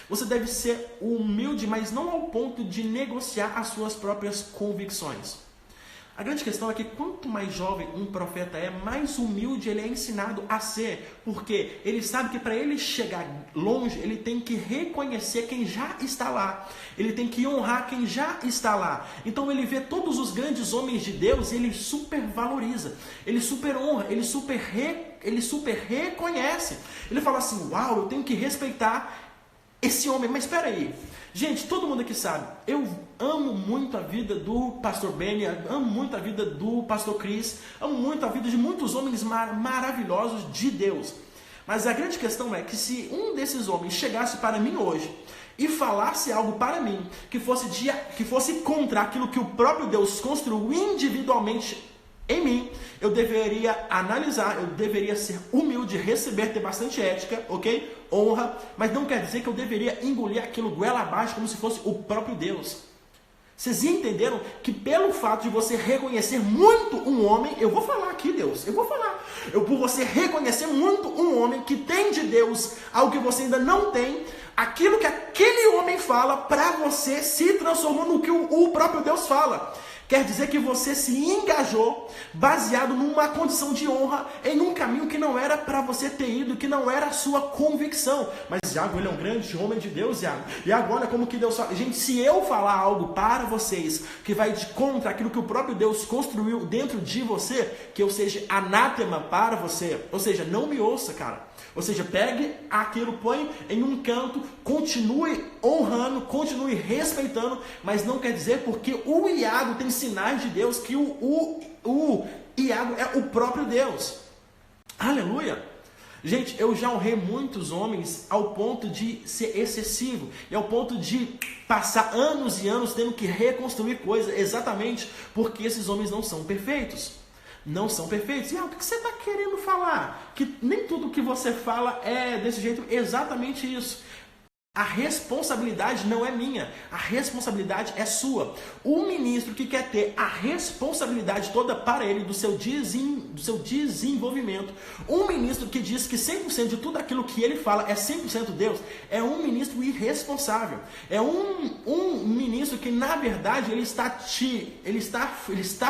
Você deve ser humilde, mas não ao ponto de negociar as suas próprias convicções. A grande questão é que quanto mais jovem um profeta é, mais humilde ele é ensinado a ser. Porque ele sabe que para ele chegar longe, ele tem que reconhecer quem já está lá. Ele tem que honrar quem já está lá. Então ele vê todos os grandes homens de Deus e ele super valoriza. Ele super honra, ele super reconhece. Ele fala assim, uau, eu tenho que respeitar esse homem. Mas espera aí. Gente, todo mundo aqui sabe, eu amo muito a vida do pastor Benny, amo muito a vida do pastor Chris, amo muito a vida de muitos homens maravilhosos de Deus. Mas a grande questão é que se um desses homens chegasse para mim hoje e falasse algo para mim que fosse contra aquilo que o próprio Deus construiu individualmente em mim, eu deveria analisar, eu deveria ser humilde, receber, ter bastante ética, ok? Honra, mas não quer dizer que eu deveria engolir aquilo goela abaixo como se fosse o próprio Deus. Vocês entenderam que pelo fato de você reconhecer muito um homem, eu vou falar aqui, Deus, eu vou falar. Por você reconhecer muito um homem que tem de Deus algo que você ainda não tem, aquilo que aquele homem fala para você se transformou no que o próprio Deus fala. Quer dizer que você se engajou baseado numa condição de honra em um caminho que não era para você ter ido, que não era a sua convicção. Mas Iago, ele é um grande homem de Deus, Iago. Iago, olha como que Deus fala. Gente, se eu falar algo para vocês que vai de contra aquilo que o próprio Deus construiu dentro de você, que eu seja anátema para você. Ou seja, não me ouça, cara. Ou seja, pegue aquilo, põe em um canto, continue honrando, continue respeitando, mas não quer dizer porque o Iago tem sinais de Deus que o Iago é o próprio Deus. Aleluia! Gente, eu já honrei muitos homens ao ponto de ser excessivo e ao ponto de passar anos e anos tendo que reconstruir coisas exatamente porque esses homens não são perfeitos. Não são perfeitos. E o que você está querendo falar? Que nem tudo que você fala é desse jeito. Exatamente isso. A responsabilidade não é minha, a responsabilidade é sua. O ministro que quer ter a responsabilidade toda para ele do seu desenvolvimento, um ministro que diz que 100% de tudo aquilo que ele fala é 100% Deus, é um ministro irresponsável. É um ministro que na verdade ele está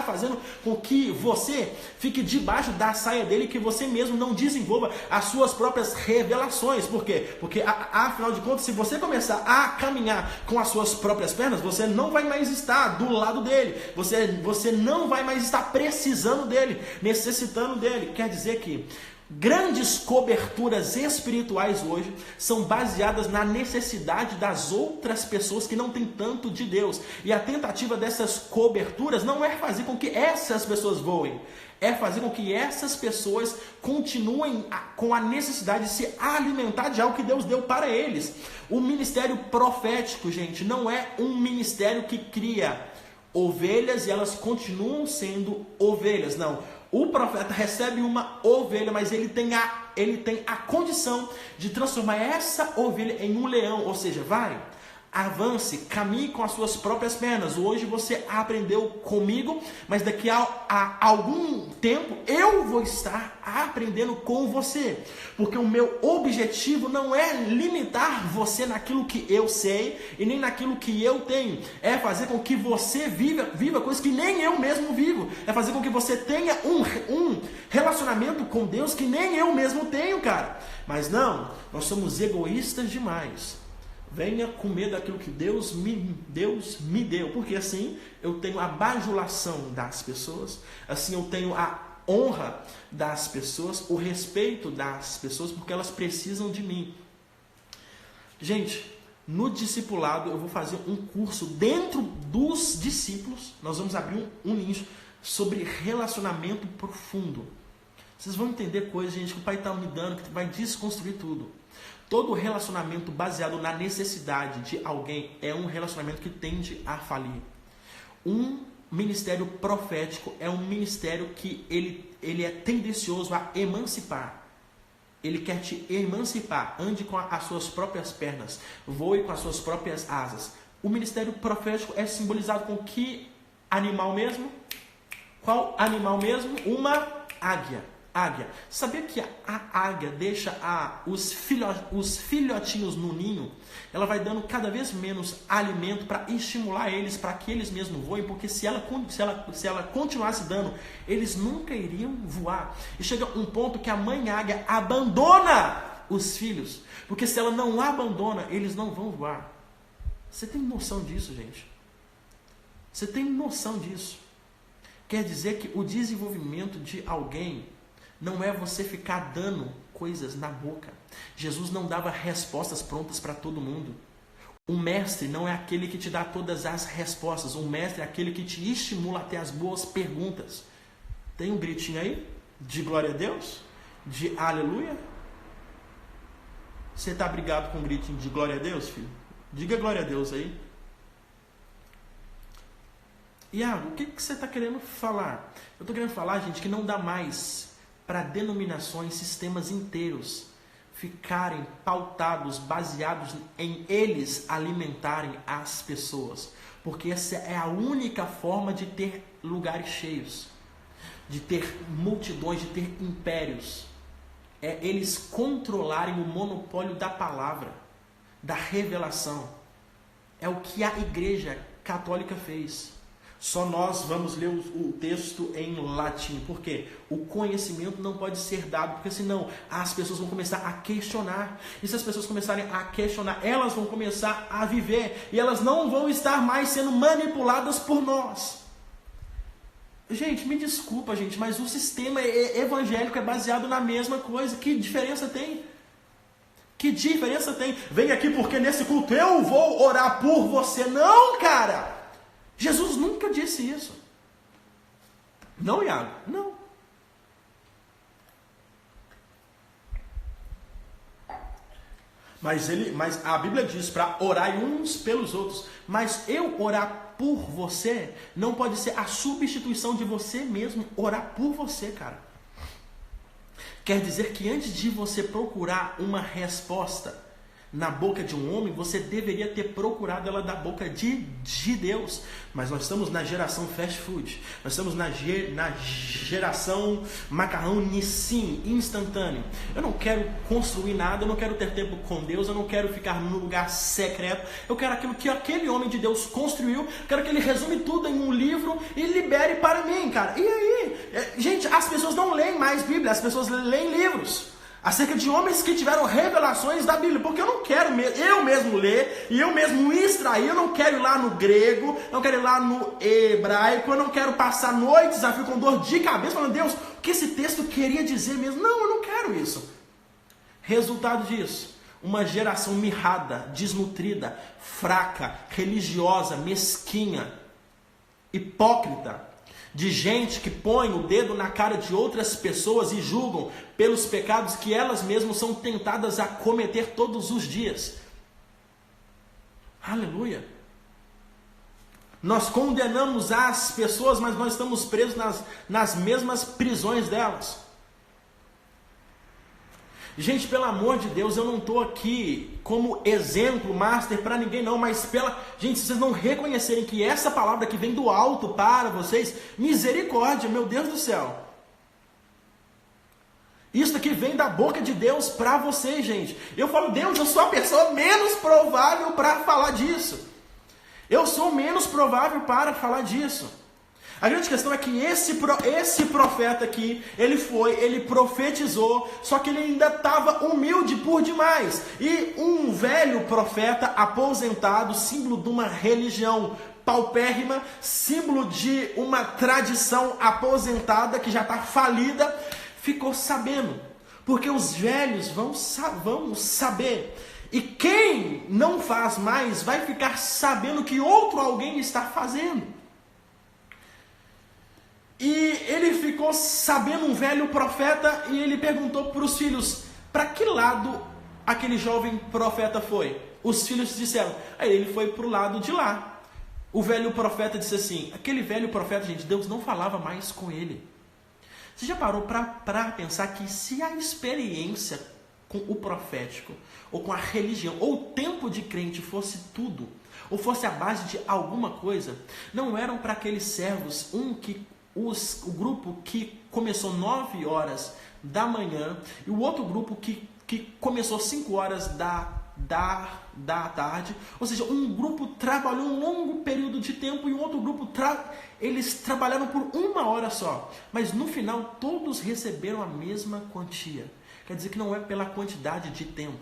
fazendo com que você fique debaixo da saia dele, que você mesmo não desenvolva as suas próprias revelações. Por quê? Porque afinal de contas, se você começar a caminhar com as suas próprias pernas, você não vai mais estar do lado dele. Você não vai mais estar precisando dele, necessitando dele. Quer dizer que grandes coberturas espirituais hoje são baseadas na necessidade das outras pessoas que não têm tanto de Deus. E a tentativa dessas coberturas não é fazer com que essas pessoas voem, é fazer com que essas pessoas continuem com a necessidade de se alimentar de algo que Deus deu para eles. O ministério profético, gente, não é um ministério que cria ovelhas e elas continuam sendo ovelhas. Não. O profeta recebe uma ovelha, mas ele tem a condição de transformar essa ovelha em um leão. Ou seja, avance, caminhe com as suas próprias pernas. Hoje você aprendeu comigo, mas daqui a algum tempo eu vou estar aprendendo com você. Porque o meu objetivo não é limitar você naquilo que eu sei e nem naquilo que eu tenho. É fazer com que você viva coisas que nem eu mesmo vivo. É fazer com que você tenha um relacionamento com Deus que nem eu mesmo tenho, cara. Mas não, nós somos egoístas demais. Venha comer daquilo que Deus me deu, porque assim eu tenho a bajulação das pessoas, assim eu tenho a honra das pessoas, o respeito das pessoas, porque elas precisam de mim. Gente, no discipulado eu vou fazer um curso dentro dos discípulos, nós vamos abrir um nicho sobre relacionamento profundo. Vocês vão entender coisas, gente, que o Pai está me dando, que vai desconstruir tudo. Todo relacionamento baseado na necessidade de alguém é um relacionamento que tende a falir. Um ministério profético é um ministério que ele é tendencioso a emancipar. Ele quer te emancipar. Ande com as suas próprias pernas. Voe com as suas próprias asas. O ministério profético é simbolizado com que animal mesmo? Qual animal mesmo? Uma águia. águia. Sabia que a águia deixa os filhotinhos no ninho? Ela vai dando cada vez menos alimento para estimular eles, para que eles mesmos voem, porque se ela continuasse dando, eles nunca iriam voar. E chega um ponto que a mãe águia abandona os filhos, porque se ela não abandona, eles não vão voar. Você tem noção disso, gente? Você tem noção disso? Quer dizer que o desenvolvimento de alguém não é você ficar dando coisas na boca. Jesus não dava respostas prontas para todo mundo. O mestre não é aquele que te dá todas as respostas. O mestre é aquele que te estimula a ter as boas perguntas. Tem um gritinho aí? De glória a Deus? De aleluia? Você está brigado com um gritinho de glória a Deus, filho? Diga glória a Deus aí. Iago, o que você está querendo falar? Eu estou querendo falar, gente, que não dá mais para denominações, sistemas inteiros ficarem pautados, baseados em eles alimentarem as pessoas. Porque essa é a única forma de ter lugares cheios, de ter multidões, de ter impérios. É eles controlarem o monopólio da palavra, da revelação. É o que a Igreja Católica fez. Só nós vamos ler o texto em latim. Por quê? O conhecimento não pode ser dado, porque senão as pessoas vão começar a questionar. E se as pessoas começarem a questionar, elas vão começar a viver. E elas não vão estar mais sendo manipuladas por nós. Gente, me desculpa, gente, mas o sistema evangélico é baseado na mesma coisa. Que diferença tem? Que diferença tem? Vem aqui porque nesse culto eu vou orar por você. Não, cara! Jesus nunca disse isso. Não, Iago? Não. Mas a Bíblia diz para orar uns pelos outros. Mas eu orar por você não pode ser a substituição de você mesmo orar por você, cara. Quer dizer que antes de você procurar uma resposta na boca de um homem, você deveria ter procurado ela da boca de Deus. Mas nós estamos na geração fast food. Nós estamos na geração macarrão Nissin, instantâneo. Eu não quero construir nada, eu não quero ter tempo com Deus, eu não quero ficar num lugar secreto. Eu quero aquilo que aquele homem de Deus construiu, quero que ele resume tudo em um livro e libere para mim, cara. E aí? Gente, as pessoas não leem mais Bíblia, as pessoas leem livros acerca de homens que tiveram revelações da Bíblia, porque eu não quero eu mesmo ler, e eu mesmo extrair, eu não quero ir lá no grego, não quero ir lá no hebraico, eu não quero passar noites a fio com dor de cabeça, falando, Deus, o que esse texto queria dizer mesmo? Não, eu não quero isso. Resultado disso, uma geração mirrada, desnutrida, fraca, religiosa, mesquinha, hipócrita, de gente que põe o dedo na cara de outras pessoas e julgam pelos pecados que elas mesmas são tentadas a cometer todos os dias. Aleluia! Nós condenamos as pessoas, mas nós estamos presos nas mesmas prisões delas. Gente, pelo amor de Deus, eu não estou aqui como exemplo, master para ninguém não, mas gente, se vocês não reconhecerem que essa palavra que vem do alto para vocês, misericórdia, meu Deus do céu. Isso aqui vem da boca de Deus para vocês, gente. Eu falo, Deus, eu sou a pessoa menos provável para falar disso. Eu sou menos provável para falar disso. A grande questão é que esse profeta aqui, ele profetizou, só que ele ainda estava humilde por demais. E um velho profeta aposentado, símbolo de uma religião paupérrima, símbolo de uma tradição aposentada que já está falida, ficou sabendo. Porque os velhos vão saber. E quem não faz mais vai ficar sabendo que outro alguém está fazendo. E ele ficou sabendo, um velho profeta, e ele perguntou para os filhos, para que lado aquele jovem profeta foi? Os filhos disseram, aí ele foi para o lado de lá. O velho profeta disse assim, aquele velho profeta, gente, Deus não falava mais com ele. Você já parou para pensar que se a experiência com o profético, ou com a religião, ou o tempo de crente fosse tudo, ou fosse a base de alguma coisa, não eram para aqueles servos, um que o grupo que começou 9 horas da manhã e o outro grupo que começou 5 horas da tarde, ou seja, um grupo trabalhou um longo período de tempo e o outro grupo eles trabalharam por 1 hora só, mas no final todos receberam a mesma quantia. Quer dizer que não é pela quantidade de tempo,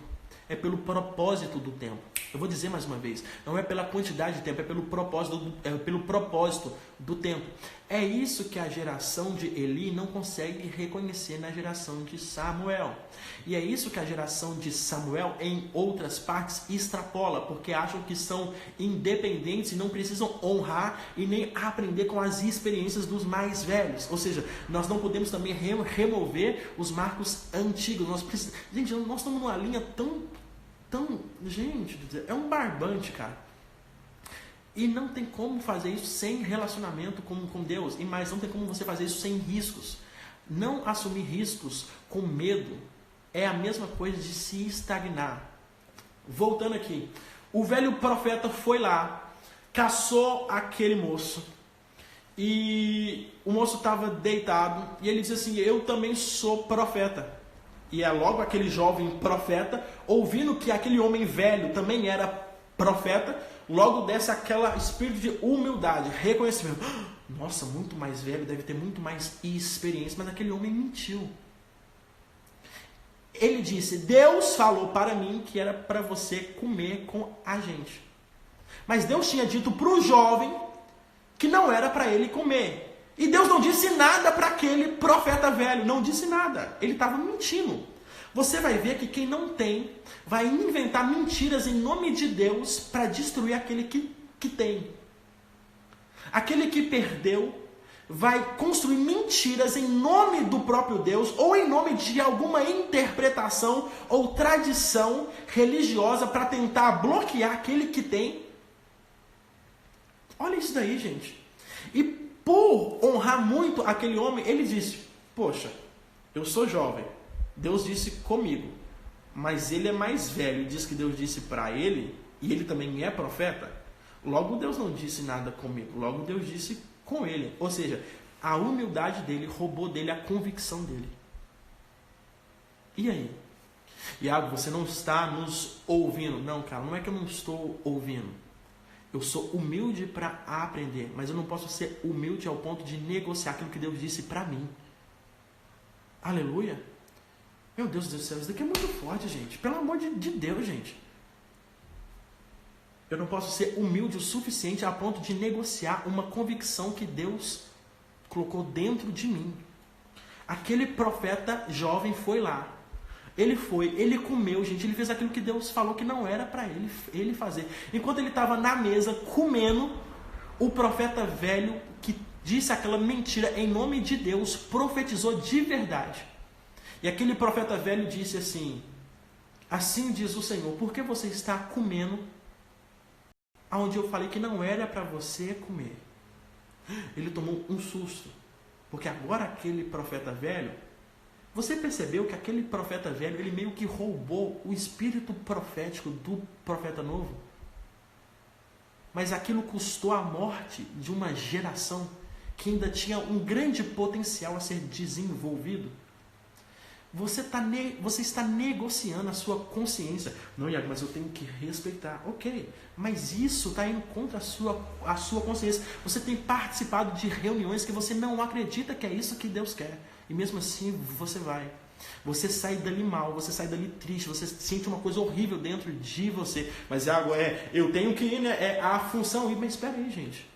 é pelo propósito do tempo. Eu vou dizer mais uma vez, não é pela quantidade de tempo, é pelo propósito do tempo. É isso que a geração de Eli não consegue reconhecer na geração de Samuel. E é isso que a geração de Samuel, em outras partes, extrapola, porque acham que são independentes e não precisam honrar e nem aprender com as experiências dos mais velhos. Ou seja, nós não podemos também remover os marcos antigos. Gente, nós estamos numa linha tão... Gente, é um barbante, cara. E não tem como fazer isso sem relacionamento com Deus. E mais, não tem como você fazer isso sem riscos. Não assumir riscos com medo é a mesma coisa de se estagnar. Voltando aqui. O velho profeta foi lá, caçou aquele moço. E o moço estava deitado. E ele disse assim, eu também sou profeta. E é logo aquele jovem profeta, ouvindo que aquele homem velho também era profeta, logo desce aquele espírito de humildade, reconhecimento. Nossa, muito mais velho, deve ter muito mais experiência, mas aquele homem mentiu. Ele disse, Deus falou para mim que era para você comer com a gente. Mas Deus tinha dito para o jovem que não era para ele comer. E Deus não disse nada para aquele profeta velho, não disse nada. Ele estava mentindo. Você vai ver que quem não tem vai inventar mentiras em nome de Deus para destruir aquele que tem. Aquele que perdeu vai construir mentiras em nome do próprio Deus ou em nome de alguma interpretação ou tradição religiosa para tentar bloquear aquele que tem. Olha isso daí, gente. E por honrar muito aquele homem, ele disse, poxa, eu sou jovem, Deus disse comigo, mas ele é mais velho e diz que Deus disse para ele, e ele também é profeta, logo Deus não disse nada comigo, logo Deus disse com ele. Ou seja, a humildade dele roubou dele a convicção dele. E aí? Iago, você não está nos ouvindo. Não, cara, não é que eu não estou ouvindo. Eu sou humilde para aprender, mas eu não posso ser humilde ao ponto de negociar aquilo que Deus disse para mim. Aleluia. Meu Deus do céu, isso daqui é muito forte, gente. Pelo amor de Deus, gente. Eu não posso ser humilde o suficiente a ponto de negociar uma convicção que Deus colocou dentro de mim. Aquele profeta jovem foi lá. Ele comeu, gente, ele fez aquilo que Deus falou que não era para ele fazer. Enquanto ele estava na mesa comendo, o profeta velho que disse aquela mentira em nome de Deus, profetizou de verdade. E aquele profeta velho disse assim, assim diz o Senhor, por que você está comendo aonde eu falei que não era para você comer? Ele tomou um susto, porque agora aquele profeta velho, você percebeu que aquele profeta velho, ele meio que roubou o espírito profético do profeta novo? Mas aquilo custou a morte de uma geração que ainda tinha um grande potencial a ser desenvolvido. Você está negociando a sua consciência. Não, Iago, mas eu tenho que respeitar. Ok, mas isso está indo contra a sua consciência. Você tem participado de reuniões que você não acredita que é isso que Deus quer. E mesmo assim você vai. Você sai dali mal, você sai dali triste, você sente uma coisa horrível dentro de você. Mas Iago, eu tenho que ir, né? É a função. Mas espera aí, gente.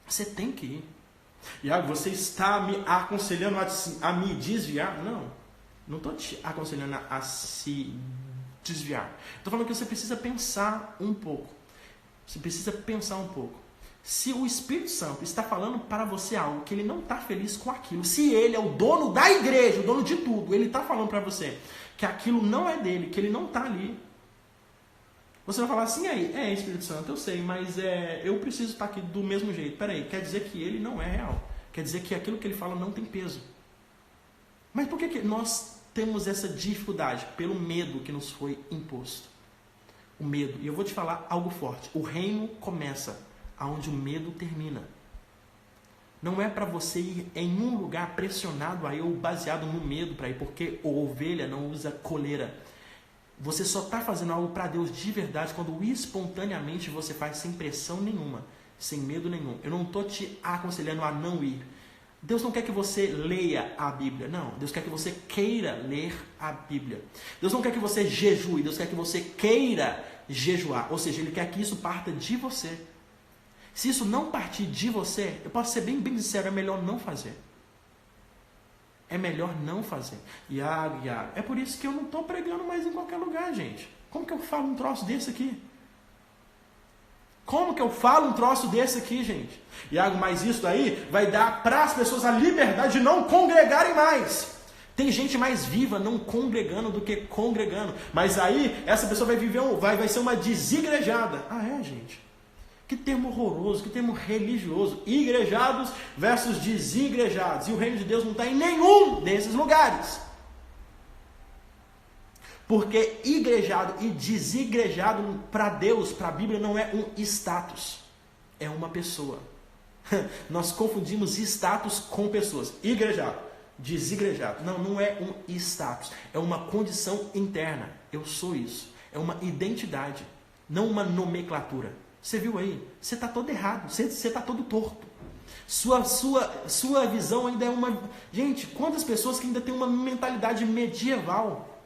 Você tem que ir. Iago, você está me aconselhando a me desviar? Não estou te aconselhando a se desviar. Estou falando que você precisa pensar um pouco. Você precisa pensar um pouco. Se o Espírito Santo está falando para você algo que ele não está feliz com aquilo, se ele é o dono da igreja, o dono de tudo, ele está falando para você que aquilo não é dele, que ele não está ali, você vai falar assim, aí, Espírito Santo, eu sei, mas eu preciso estar aqui do mesmo jeito. Peraí, quer dizer que ele não é real. Quer dizer que aquilo que ele fala não tem peso. Mas por que nós temos essa dificuldade? Pelo medo que nos foi imposto. O medo. E eu vou te falar algo forte. O reino começa aonde o medo termina. Não é para você ir em um lugar pressionado aí ou baseado no medo para ir, porque a ovelha não usa coleira. Você só está fazendo algo para Deus de verdade quando espontaneamente você faz sem pressão nenhuma, sem medo nenhum. Eu não estou te aconselhando a não ir. Deus não quer que você leia a Bíblia, não. Deus quer que você queira ler a Bíblia. Deus não quer que você jejue, Deus quer que você queira jejuar. Ou seja, Ele quer que isso parta de você. Se isso não partir de você, eu posso ser bem sincero, é melhor não fazer. É melhor não fazer. Iago, é por isso que eu não estou pregando mais em qualquer lugar, gente. Como que eu falo um troço desse aqui? Como que eu falo um troço desse aqui, gente? Iago, mas isso aí vai dar para as pessoas a liberdade de não congregarem mais. Tem gente mais viva não congregando do que congregando. Mas aí, essa pessoa vai viver vai ser uma desigrejada. Ah, é, gente? Que termo horroroso, que termo religioso. Igrejados versus desigrejados. E o reino de Deus não está em nenhum desses lugares. Porque igrejado e desigrejado para Deus, para a Bíblia, não é um status. É uma pessoa. Nós confundimos status com pessoas. Igrejado, desigrejado. Não é um status. É uma condição interna. Eu sou isso. É uma identidade. Não uma nomenclatura. Você viu aí? Você está todo errado. Você está todo torto. Sua visão ainda é uma... Gente, quantas pessoas que ainda têm uma mentalidade medieval?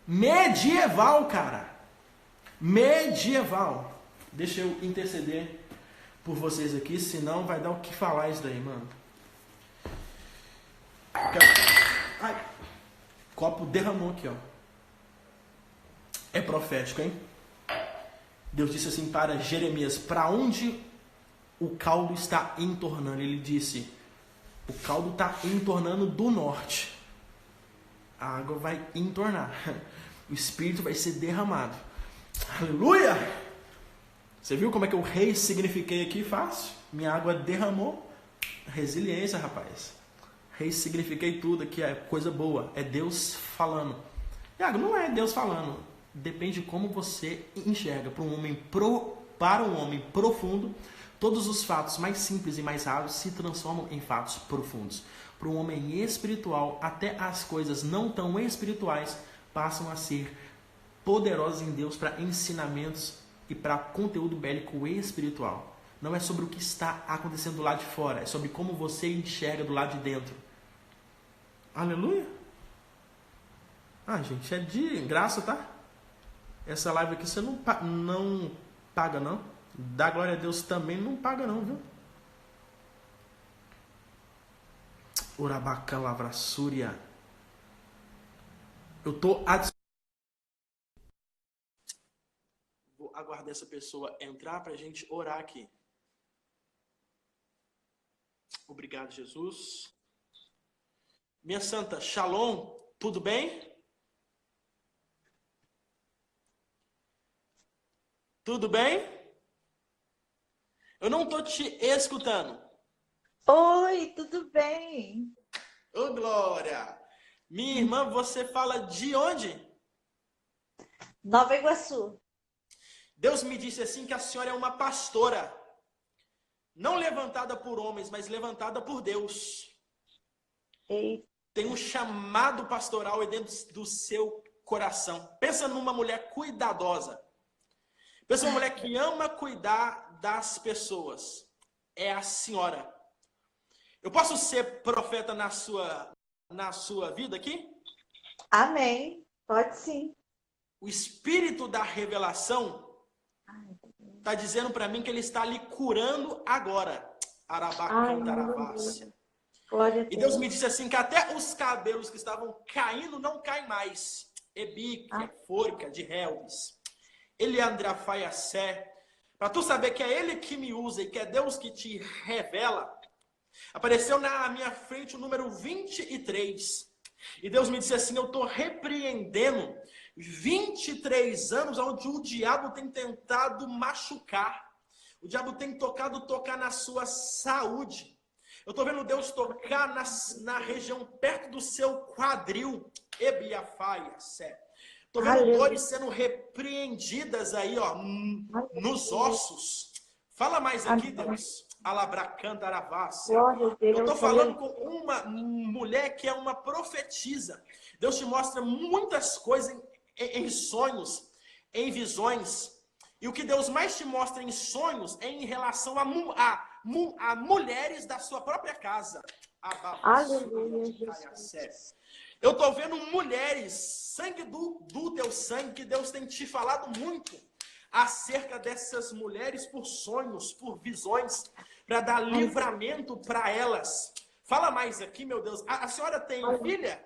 Medieval, cara. Medieval. Deixa eu interceder por vocês aqui, senão vai dar o que falar isso daí, mano. Ai, copo derramou aqui, ó. É profético, hein? Deus disse assim para Jeremias, para onde o caldo está entornando? Ele disse, o caldo está entornando do norte. A água vai entornar. O Espírito vai ser derramado. Aleluia! Você viu como é que eu ressignifiquei aqui fácil? Minha água derramou. Resiliência, rapaz. Ressignifiquei tudo aqui, é coisa boa. É Deus falando. Iago, não é Deus falando. Depende de como você enxerga. Para um homem profundo, todos os fatos mais simples e mais raros se transformam em fatos profundos. Para um homem espiritual, até as coisas não tão espirituais passam a ser poderosas em Deus para ensinamentos e para conteúdo bélico espiritual. Não é sobre o que está acontecendo do lado de fora, é sobre como você enxerga do lado de dentro. Aleluia! Ah, gente, é de graça, tá? Essa live aqui você não paga, não. Dá glória a Deus também não paga, não, viu? Urabaca lavrassúria. Eu tô vou aguardar essa pessoa entrar pra gente orar aqui. Obrigado, Jesus. Minha santa, Shalom, tudo bem? Tudo bem? Eu não tô te escutando. Oi, tudo bem? Ô, Glória! Minha irmã, você fala de onde? Nova Iguaçu. Deus me disse assim que a senhora é uma pastora. Não levantada por homens, mas levantada por Deus. Ei, Tem um chamado pastoral aí dentro do seu coração. Pensa numa mulher cuidadosa. Pensa numa mulher que ama cuidar das pessoas. É a senhora. Eu posso ser profeta na sua vida aqui? amém. Pode sim. O espírito da revelação está dizendo para mim que ele está lhe curando agora. Arabacantaravassia. Glória a E Deus Deus. me disse assim que até os cabelos que estavam caindo não caem mais. Ebíquia, forca de Helvis. Eliandrafaiassé. Para tu saber que é Ele que me usa e que é Deus que te revela. Apareceu na minha frente o número 23. E Deus me disse assim, eu estou repreendendo 23 anos onde o diabo tem tentado machucar. O diabo tem tocar na sua saúde. Eu estou vendo Deus tocar na região perto do seu quadril. Ebiafaiassé. Estou vendo dores sendo repreendidas aí, ó, nos ossos. Fala mais aqui, Deus. Alabracandaravassia. Glória a Eu estou Deus. falando com uma mulher que é uma profetisa. Deus te mostra muitas coisas em sonhos, em visões. E o que Deus mais te mostra em sonhos é em relação a mulheres da sua própria casa. Aleluia, Jesus. Eu estou vendo mulheres, sangue do teu sangue, que Deus tem te falado muito acerca dessas mulheres por sonhos, por visões, para dar livramento para elas. Fala mais aqui, meu Deus. A senhora tem filha?